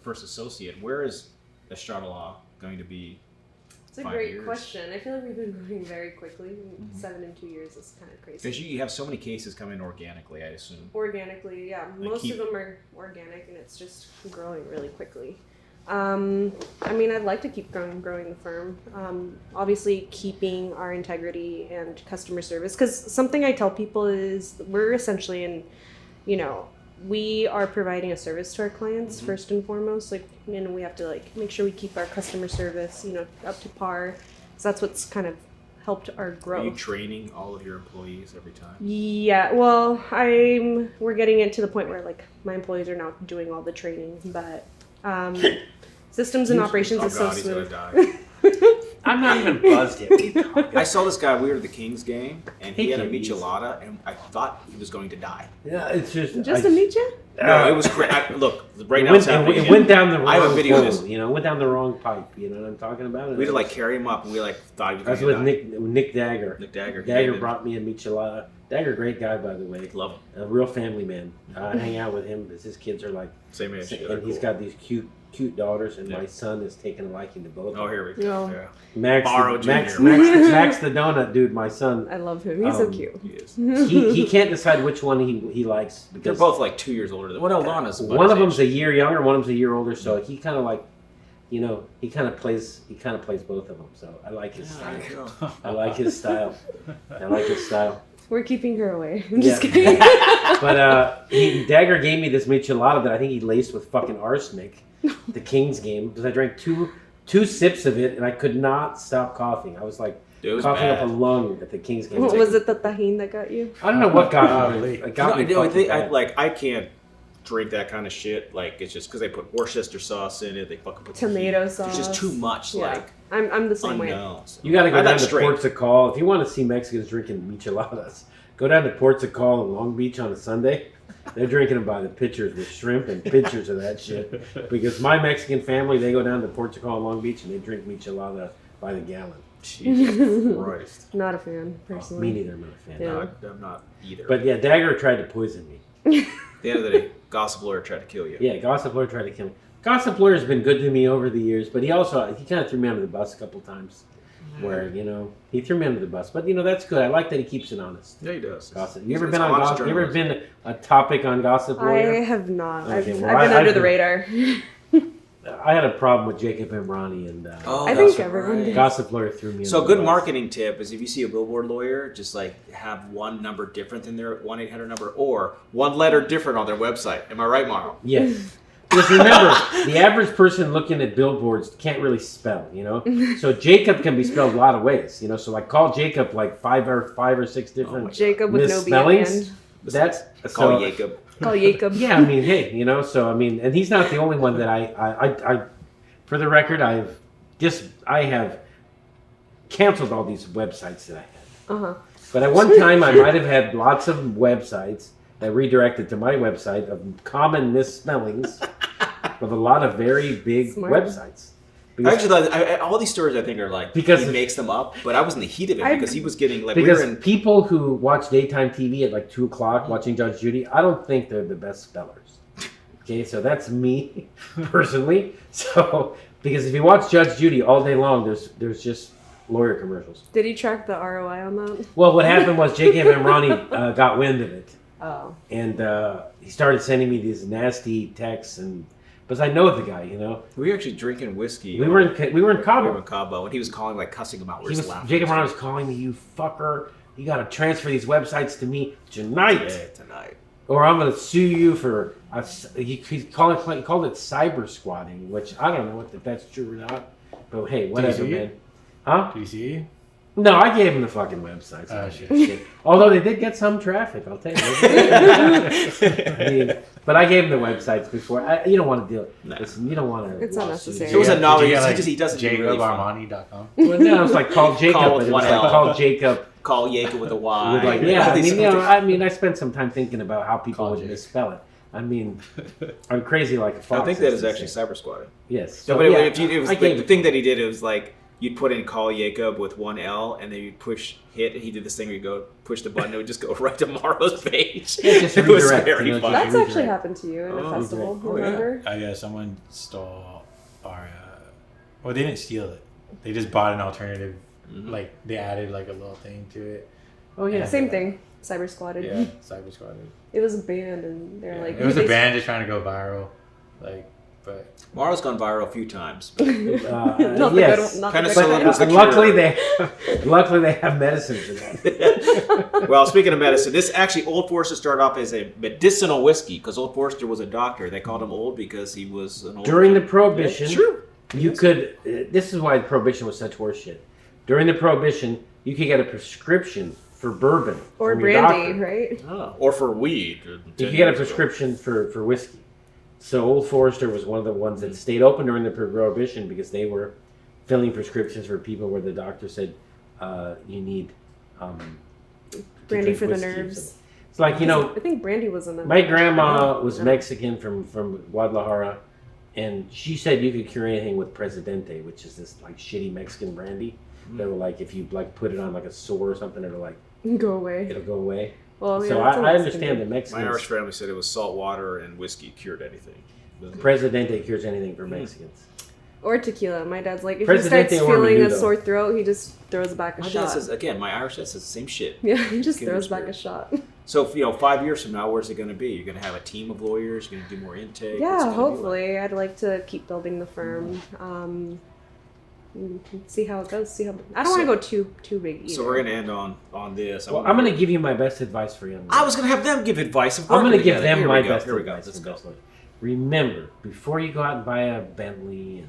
first associate. Where is Estrada Law going to be? It's a 5 great years. question. I feel like we've been moving very quickly. 7 in 2 years is kind of crazy. Because you have so many cases come in organically, I assume. Organically, yeah. Like Most keep- of them are organic, and it's just growing really quickly. I mean, I'd like to keep growing the firm. Obviously, keeping our integrity and customer service. Because something I tell people is we're essentially we are providing a service to our clients first and foremost. Like, we have to make sure we keep our customer service, up to par. So that's what's kind of helped our growth. Are you training all of your employees every time? Yeah, well, we're getting it to the point where my employees are now doing all the training, but systems and operations Oh is so God, he's gonna smooth. die. I'm not even buzzed yet. I saw this guy. We were at the Kings game, and he Hey, had a Kings. michelada, and I thought he was going to die. Yeah, it's just Just to meet you? No, it was great. Look, right It now went, it's happening. it went down the wrong I have a video of hole, this. It went down the wrong pipe. You know what I'm talking about? We had to carry him up, and we thought he was I was going with to die. Nick Dagger. Nick Dagger. Dagger brought me a michelada. Dagger, great guy, by the way. Love him. A real family man. I hang out with him because his kids are Same age. and he's got these cute daughters, and Yeah. my son has taken a liking to both. Oh, of them. here we go. No. Yeah. Max, Borrow Max, Junior. Max the donut dude. My son, I love him. He's so Um, cute. He is. he can't decide which one he likes. They're Because both 2 years older than. Well, no, Lana's. about one his of them's age. a year younger, one of them's a year older. So he kind of he kind of plays both of them. So I like his Yeah, style. there you go. I like his style. I like his style. We're keeping her away. I'm just Yeah. kidding. But Dagger gave me this michelada that I think he laced with fucking arsenic. The Kings game, because I drank two sips of it and I could not stop coughing. I was like It was coughing bad. up a lung at the Kings game. Was it the tahine that got you? I don't know what got me. Golly. It got me No, fucking bad. I can't drink that kind of shit. It's just because they put Worcester sauce in it. They fucking put Tomato It's just sauce. too much. Yeah. I'm the same way. unknown. So You got to go I down like to straight. Ports of Call if you want to see Mexicans drinking micheladas. Go down to Ports of Call in Long Beach on a Sunday. They're drinking them by the pitchers with shrimp and pitchers of that shit. Because my Mexican family, they go down to Ports of Call in Long Beach and they drink michelada by the gallon. Jesus Christ. Not a fan, personally. Me neither, I'm not a fan. Yeah. No, I'm not either. But yeah, Dagger tried to poison me. at the end of the day, gossip lawyer tried to kill you. Yeah, Gossip Lawyer tried to kill me. Gossip Lawyer's been good to me over the years, but he kind of threw me under the bus a couple times. Where, he threw me under the bus. But, that's good. I like that he keeps it honest. Yeah, he does. Gossip. You He's- ever it's been on honest Gossip? You ever journalism. been a topic on Gossip Lawyer? I have not. Okay, I've well, been I've under the been- radar. I had a problem with Jacob Emrani, and Oh, I think that's everyone right. did. Gossip Lawyer threw me So a under good the bus. marketing tip is if you see a billboard lawyer, just have one number different than their 1-800 number or one letter different on their website. Am I right, Mauro? Yes. Because remember, the average person looking at billboards can't really spell, So Jacob can be spelled a lot of ways, So call Jacob five or six different Jacob with no B at the misspellings. end. That's Call so, Jacob. Call Jacob. Yeah, I mean, hey, and he's not the only one that I for the record, I have canceled all these websites that I had. Uh-huh. But at one time, I might have had lots of websites that redirected to my website of common misspellings of a lot of very big Smart. websites. Because, Actually, all these stories I think are Because he of- makes them up, but I was in the heat of it because he was getting we because were in. people who watch daytime TV at 2 o'clock watching Judge Judy, I don't think they're the best spellers. Okay, so that's me personally. So because if you watch Judge Judy all day long, there's just lawyer commercials. Did he track the ROI on that? Well, what happened was Jacob Emrani got wind of it. Oh. And he started sending me these nasty texts, and because I know the guy, you know. We were actually drinking whiskey. We were in Cabo. We were in Cabo, and he was calling, like, cussing him out. Jacob Ron was calling me, "You fucker! You got to transfer these websites to me tonight." Yeah, tonight. Or I'm gonna sue you for. He called it cyber squatting, which I don't know if that's true or not. But hey, whatever, man. Huh? Do you see? No, I gave him the fucking websites. Oh, shit. Although they did get some traffic, I'll tell you. I mean, but I gave him the websites before. You don't want to deal. Listen, you don't want to. It's unnecessary. It was a knowledge. Like, He doesn't do really fun. JacobArmani.com. Well, no, it's like call Jacob. Call but it with was one like L. call Jacob. Call Jacob with a Y. With like, yeah, I mean, I spent some time thinking about how people would misspell it. I mean, I'm crazy like a fox. I think that is actually cyber squatting. Yes. So, So, but yeah, it was the thing that he did. It was like you'd put in call Jacob with one L, and then you'd push hit. He did this thing where you go push the button, it would just go right to Marlo's page. Yeah, just it was redirect, very you know, fun. That's redirect. actually happened to you in a festival, remember? Yeah, someone stole our. Well, they didn't steal it. They just bought an alternative. Like they added like a little thing to it. Oh yeah. Same thing. Cyber squatted. Yeah, cyber squatted. It was a band, and they're like. It was a band just trying to go viral, like. But Marlo's gone viral a few times. Not the yes. good one. Not Kinda the so good it was one. the luckily they have medicine for that. Well, speaking of medicine, this actually Old Forester started off as a medicinal whiskey because Old Forester was a doctor. They called him old because he was an old. During the Prohibition, True. you could. This is why Prohibition was such horseshit. During the Prohibition, you could get a prescription for bourbon Or from your brandy, doctor. right? Oh, or for weed. You could get a prescription for whiskey. So Old Forester was one of the ones that stayed open during the Prohibition because they were filling prescriptions for people where the doctor said you need to Brandy drink for the whiskey or nerves. something. It's like, you know, I think brandy was in the. my grandma was Mexican from Guadalajara, and she said you could cure anything with Presidente, which is this like shitty Mexican brandy. That will like if you like put it on like a sore or something, it'll Go away. go away. Well, yeah, So that's a I Mexican understand the My Mexicans. Irish family said it was salt water and whiskey cured anything. Presidente cures anything for Mexicans. Or tequila. My dad's like, if Presidente he starts or feeling a Menudo. sore throat, he just throws back a My dad shot. says again. My Irish dad says the same shit. Yeah, he just Give throws us back beer. a shot. So 5 years from now, where's it going to be? You're going to have a team of lawyers. You're going to do more intake. What's it Yeah, gonna be hopefully. I'd like to keep building the firm. See how it goes. See how I don't want to go too big either. So we're going to end on this. Well, I'm going to give you my best advice for young men. I was going to have them give advice. Of I'm going to working give together. them Here my we go. best Here we go. advice. Let's for go. best life. Remember, before you go out and buy a Bentley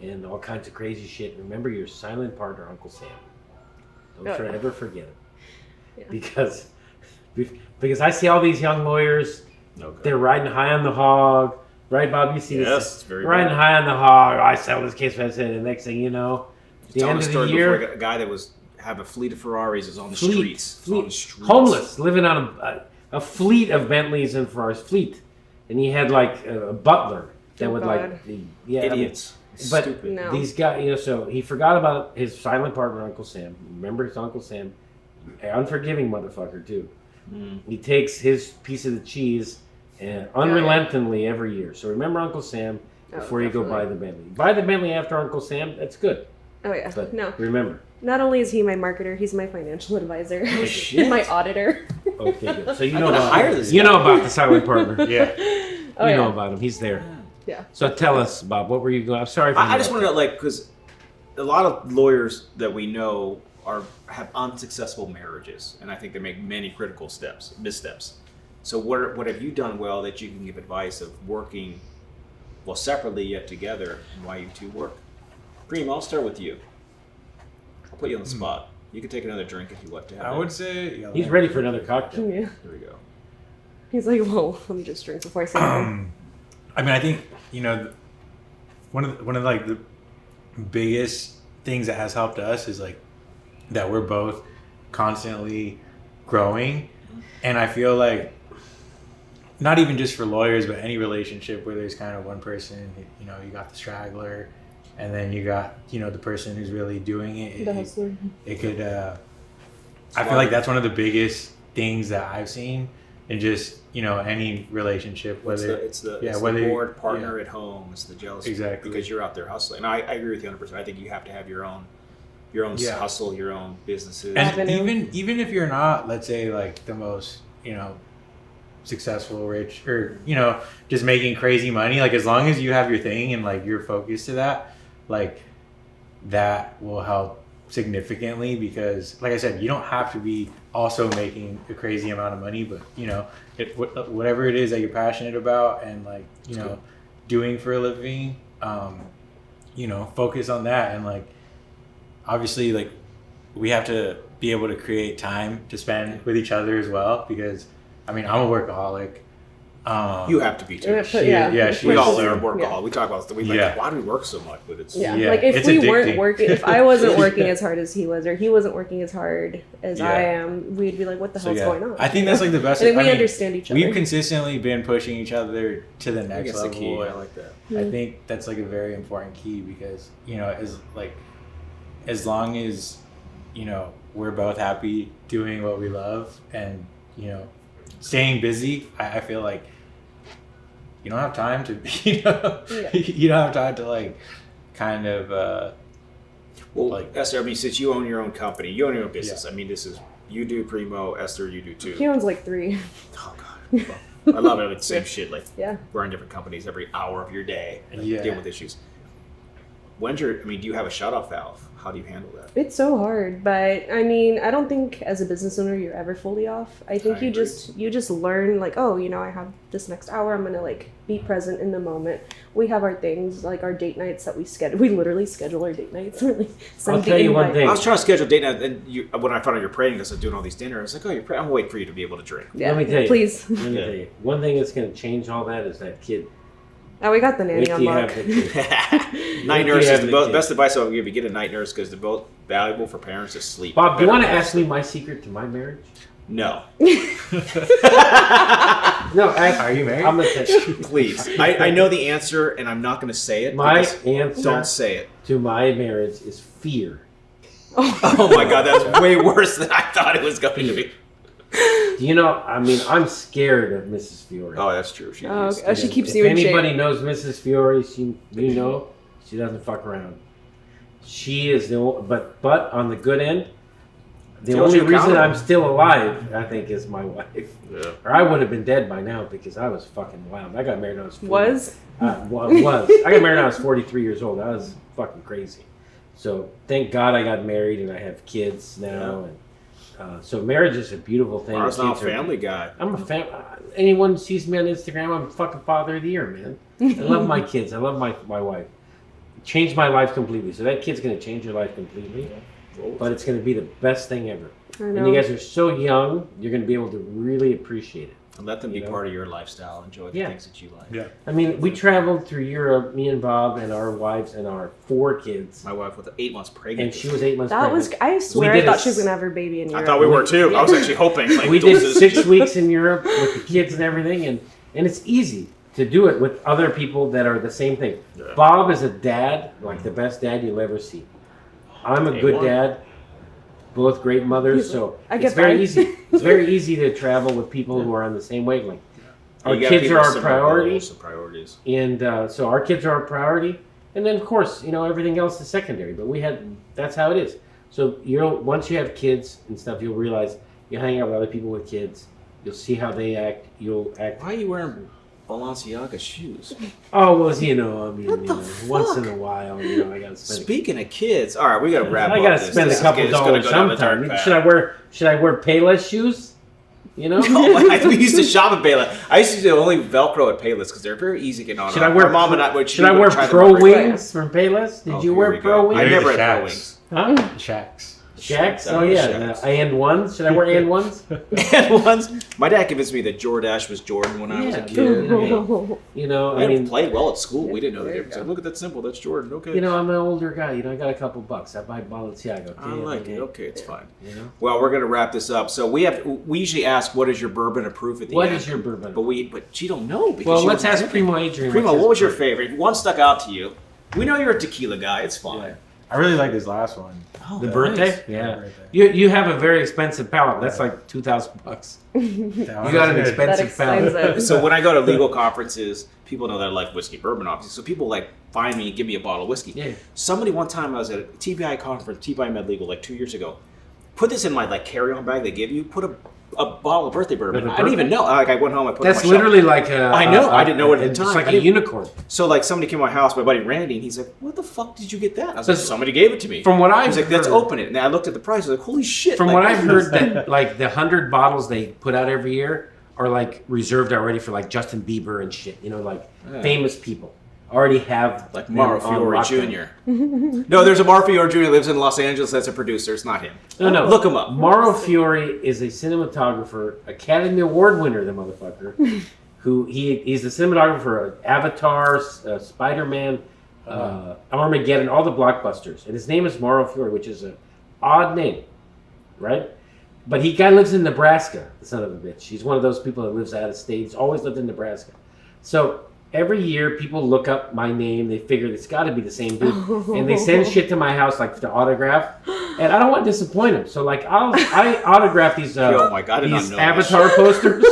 and all kinds of crazy shit, remember your silent partner, Uncle Sam. Don't ever forget it. Yeah. Because I see all these young lawyers, Okay. they're riding high on the hog. Right, Bob? You see Yes, this? it's very riding bad. high on the hog. I settled this case, and the next thing you know, the Telling end a of the story year, before a guy that was have a fleet of Ferraris is on the streets. On the streets. homeless, living on a fleet of Bentleys and Ferraris, fleet, and he had like a butler that would God. Idiots. But Stupid. No. these guys, so he forgot about his silent partner, Uncle Sam. Remember his Uncle Sam, unforgiving motherfucker too. He takes his piece of the cheese and unrelentingly every year. So remember Uncle Sam before you go buy the Bentley. Buy the Bentley after Uncle Sam. That's good. Oh yeah. But No. remember. Not only is he my marketer, he's my financial advisor. Oh, shit. My auditor. Okay, good. So you I'm know gonna about hire this you guy. know about the silent partner. yeah. Oh, you yeah. know about him. He's there. Yeah. So tell us, Bob, what were you going? I'm sorry for I just want to interrupting. know, because a lot of lawyers that we know have unsuccessful marriages, and I think they make many critical missteps. So what have you done well that you can give advice of working, well, separately yet together, and why you two work? Preem, I'll start with you. I'll put you on the spot. You can take another drink if you want to. Have I it. would say He's ready for another cocktail. Yeah. Here we go. He's like, whoa, let me just drink before I say anything. I mean, I think one of like the biggest things that has helped us is like that we're both constantly growing, and I feel like not even just for lawyers, but any relationship where there's kind of one person, you got the straggler, and then you got the person who's really doing it. The hustler. It could. I feel like that's one of the biggest things that I've seen in just any relationship, whether it's the whether you- board partner at home, it's the jealousy, Exactly. because you're out there hustling. And I agree with you 100%. I think you have to have your own Yeah. hustle, your own businesses. And Avenue. even if you're not, let's say, like the most successful, rich, or just making crazy money. Like as long as you have your thing and like you're focused to that, like that will help significantly, because like I said, you don't have to be also making a crazy amount of money, but whatever it is that you're passionate about and like doing for a living, focus on that. And like obviously like we have to be able to create time to spend with each other as well, because I mean I'm a workaholic. You have to be too. We all are workaholic. We talk about why do we work so much? But it's like if it's we addicting. weren't working, if I wasn't working as hard as he was, or he wasn't working as hard as I am, we'd be like, what the hell's going on? I think that's like the best. And we understand each other. We've consistently been pushing each other to the next level. The key. I like that. I think that's like a very important key, because as long as we're both happy doing what we love and staying busy, I feel like you don't have time to you don't have time to like kind of Esther, I mean, since you own your own company, you own your own business. I mean, this is you do Primo, Esther, you do too. He owns like 3. Oh god, well, I love it. It's the same shit. Like we're in different companies every hour of your day and deal with issues. Do you have a shut-off valve? How do you handle that? It's so hard, but I mean, I don't think as a business owner you're ever fully off. I think you just learn like, oh, I have this next hour, I'm gonna like be present in the moment. We have our things like our date nights that we schedule. We literally schedule our date nights. Really. I'll tell you one thing. I was trying to schedule date night, and when I found out you're praying because I'm doing all these dinners, I was like, oh, you're praying. I'm waiting for you to be able to drink. Yeah, let me tell you. Please. Let me tell you. One thing that's going to change all that is that kid. Oh, we got the nanny on lock. Night nurse is the best advice I'll give you. Get a night nurse because they're both valuable for parents to sleep. Bob, do you want to ask me my secret to my marriage? No. No, are you married? I'm going to tell you. Please. I know the answer, and I'm not going to say it. My answer don't say it. To my marriage is fear. Oh my God, that's way worse than I thought it was going to be. I'm scared of Mrs. Fiore. Oh, that's true. She keeps you in shape. If anybody knows Mrs. Fiore, she doesn't fuck around. She is the only, but on the good end, the only reason I'm still alive, I think, is my wife. Yeah. Or I would have been dead by now because I was fucking wild. I got married when I was 40. I got married when I was 43 years old. I was fucking crazy. So thank God I got married and I have kids now. And so marriage is a beautiful thing. I'm not a family guy. I'm a family. Anyone sees me on Instagram, I'm fucking father of the year, man. I love my kids. I love my wife. Changed my life completely. So that kid's going to change your life completely. But it's going to be the best thing ever. And you guys are so young, you're going to be able to really appreciate it. And let them be part of your lifestyle. Enjoy the things that you like. Yeah. I mean, we traveled through Europe, me and Bob and our wives and our 4 kids. My wife was 8 months pregnant. And she was 8 months pregnant. I swear I thought she was going to have her baby in Europe. I thought we were too. I was actually hoping. We did 6 weeks in Europe with the kids and everything. And it's easy to do it with other people that are the same thing. Yeah. Bob is a dad, like the best dad you'll ever see. I'm a good dad. Both great mothers, so it's very easy. It's very easy to travel with people who are on the same wavelength. Our kids are our priority, and so our kids are our priority, and then of course everything else is secondary. But that's how it is. So once you have kids and stuff, you'll realize you hang out with other people with kids. You'll see how they act. You'll act. Why are you wearing Balenciaga shoes? Oh, well, once in a while, I gotta spend. Speaking of kids, all right, we gotta wrap up. I gotta spend a couple dollars sometime. Should I wear Payless shoes? No, we used to shop at Payless. I used to do only Velcro at Payless because they're very easy to get on. Should I wear Pro Wings from Payless? Did you wear Pro Wings? I never had Pro Wings. Huh? Shacks. Oh yeah, and ones. Should I wear and ones? And ones. My dad convinced me that Jordache was Jordan when I was a kid. I played well at school. We didn't know the difference. Look at that symbol. That's Jordan. Okay. I'm an older guy. I got a couple bucks. I buy Balenciaga. Okay? I like it. Okay, it's fine. Well, we're gonna wrap this up. So we usually ask, what is your bourbon of proof at the end? What is your bourbon? But she don't know. Well, let's ask Primo Adrian. Primo, what was your favorite? One stuck out to you. We know you're a tequila guy. It's fine. Yeah. I really like this last one. Oh, the birthday? Nice. Yeah. You have a very expensive palate. That's like $2,000. You got an expensive palate. So when I go to legal conferences, people know that I like whiskey bourbon, obviously. So people find me and give me a bottle of whiskey. Yeah. Somebody one time, I was at a TBI conference, TBI Med Legal, 2 years ago. Put this in my carry-on bag they give you. Put a a bottle of birthday bourbon. With a I didn't even know. Like I went home, I put That's it on my literally shelf. like a. I know. I didn't know it at the time. It's like I a didn't- unicorn. So like somebody came to my house, my buddy Randy, and he's like, "What the fuck did you get that?" I was like, "Somebody gave it to me." From what I've He's like, "Let's heard- open it." And I looked at the price. I was like, "Holy shit!" From like, what I've heard, that like the 100 bottles they put out every year are like reserved already for like Justin Bieber and shit. You know, like famous people already have like them Mauro on Fiore lockdown. Jr. No, there's a Mauro Fiore Jr. lives in Los Angeles. That's a producer. It's not him. No. Look him up. Mauro Fiore is a cinematographer, Academy Award winner, the motherfucker. He's the cinematographer for Avatar, Spider-Man, Armageddon, all the blockbusters. And his name is Mauro Fiore, which is an odd name, right? But he guy lives in Nebraska, the son of a bitch. He's one of those people that lives out of state. He's always lived in Nebraska. So every year people look up my name. They figure it's got to be the same dude. And they send shit to my house like to autograph. And I don't want to disappoint him. So like I autograph these Oh my God, I did not these know Avatar posters.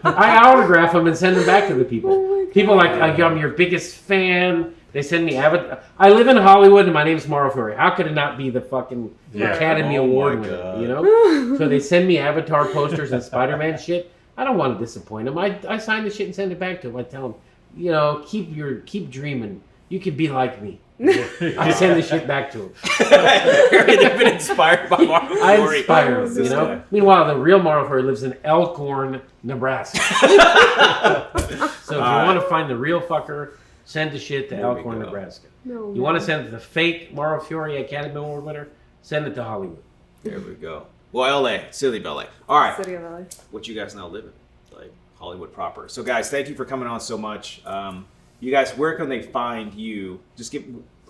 I autograph them and send them back to the people. People like, I'm your biggest fan. They send me Avatar. I live in Hollywood and my name's Mauro Fiore. How could it not be the fucking Academy Oh Award my winner? God. You know? So they send me Avatar posters and Spider-Man shit. I don't want to disappoint them. I sign the shit and send it back to them. I tell them, you know, keep dreaming. You could be like me. I send the shit back to them. They've been inspired by Mauro I Fiore. inspire them, you know? Meanwhile, the real Mauro Fiore lives in Elkhorn, Nebraska. So if you want to find the real fucker, send the shit to Elkhorn, go. Nebraska. No, You want to send it to the fake Mauro Fiore Academy Award winner, send it to Hollywood. There we go. Well, LA, Silly LA. All right. City of LA. What you guys now live in, like Hollywood proper. So, guys, thank you for coming on so much. You guys, where can they find you? Just give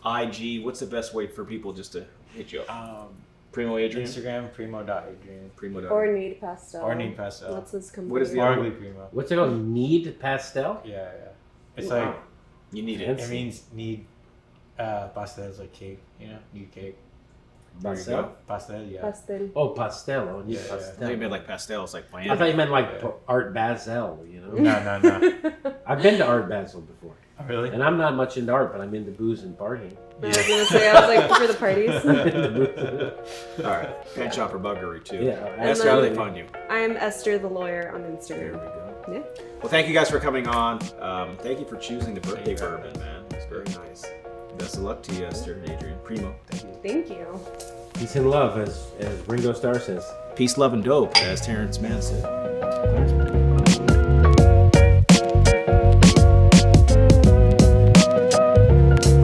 IG. What's the best way for people just to hit you up? Primo Adrian. Instagram, primo.adrian. Primo. Or Need Pastel. Or Need Pastel. What's his company? What is the Or other Ugly Primo. What's it called? Need Pastel? Yeah. It's Wow. like, You need it. Fancy. it means need, pastel is like cake, you know, need cake. There you Pastel? go. Pastel, yeah. Pastel. Oh, pastel. Oh, Need Yeah, yeah. I Pastel. thought you meant like pastels, like I thought you meant like Art Basel, you know? No. I've been to Art Basel before. Oh, really? And I'm not much into art, but I'm into booze and partying. I was gonna say, I was like, for the parties. All right. Pen Shopper Buggery, too. Yeah. Esther, how do they find you? I'm Esther the lawyer on There we Instagram. go. Yeah. Well, thank you guys for coming on. Thank you for choosing the birthday Thank you. bourbon, man. It's very nice. Best of luck to you, Esther and Adrian. Primo, thank you. Thank you. Peace and love, as Ringo Starr says. Peace, love, and dope, as Terrence Mann said.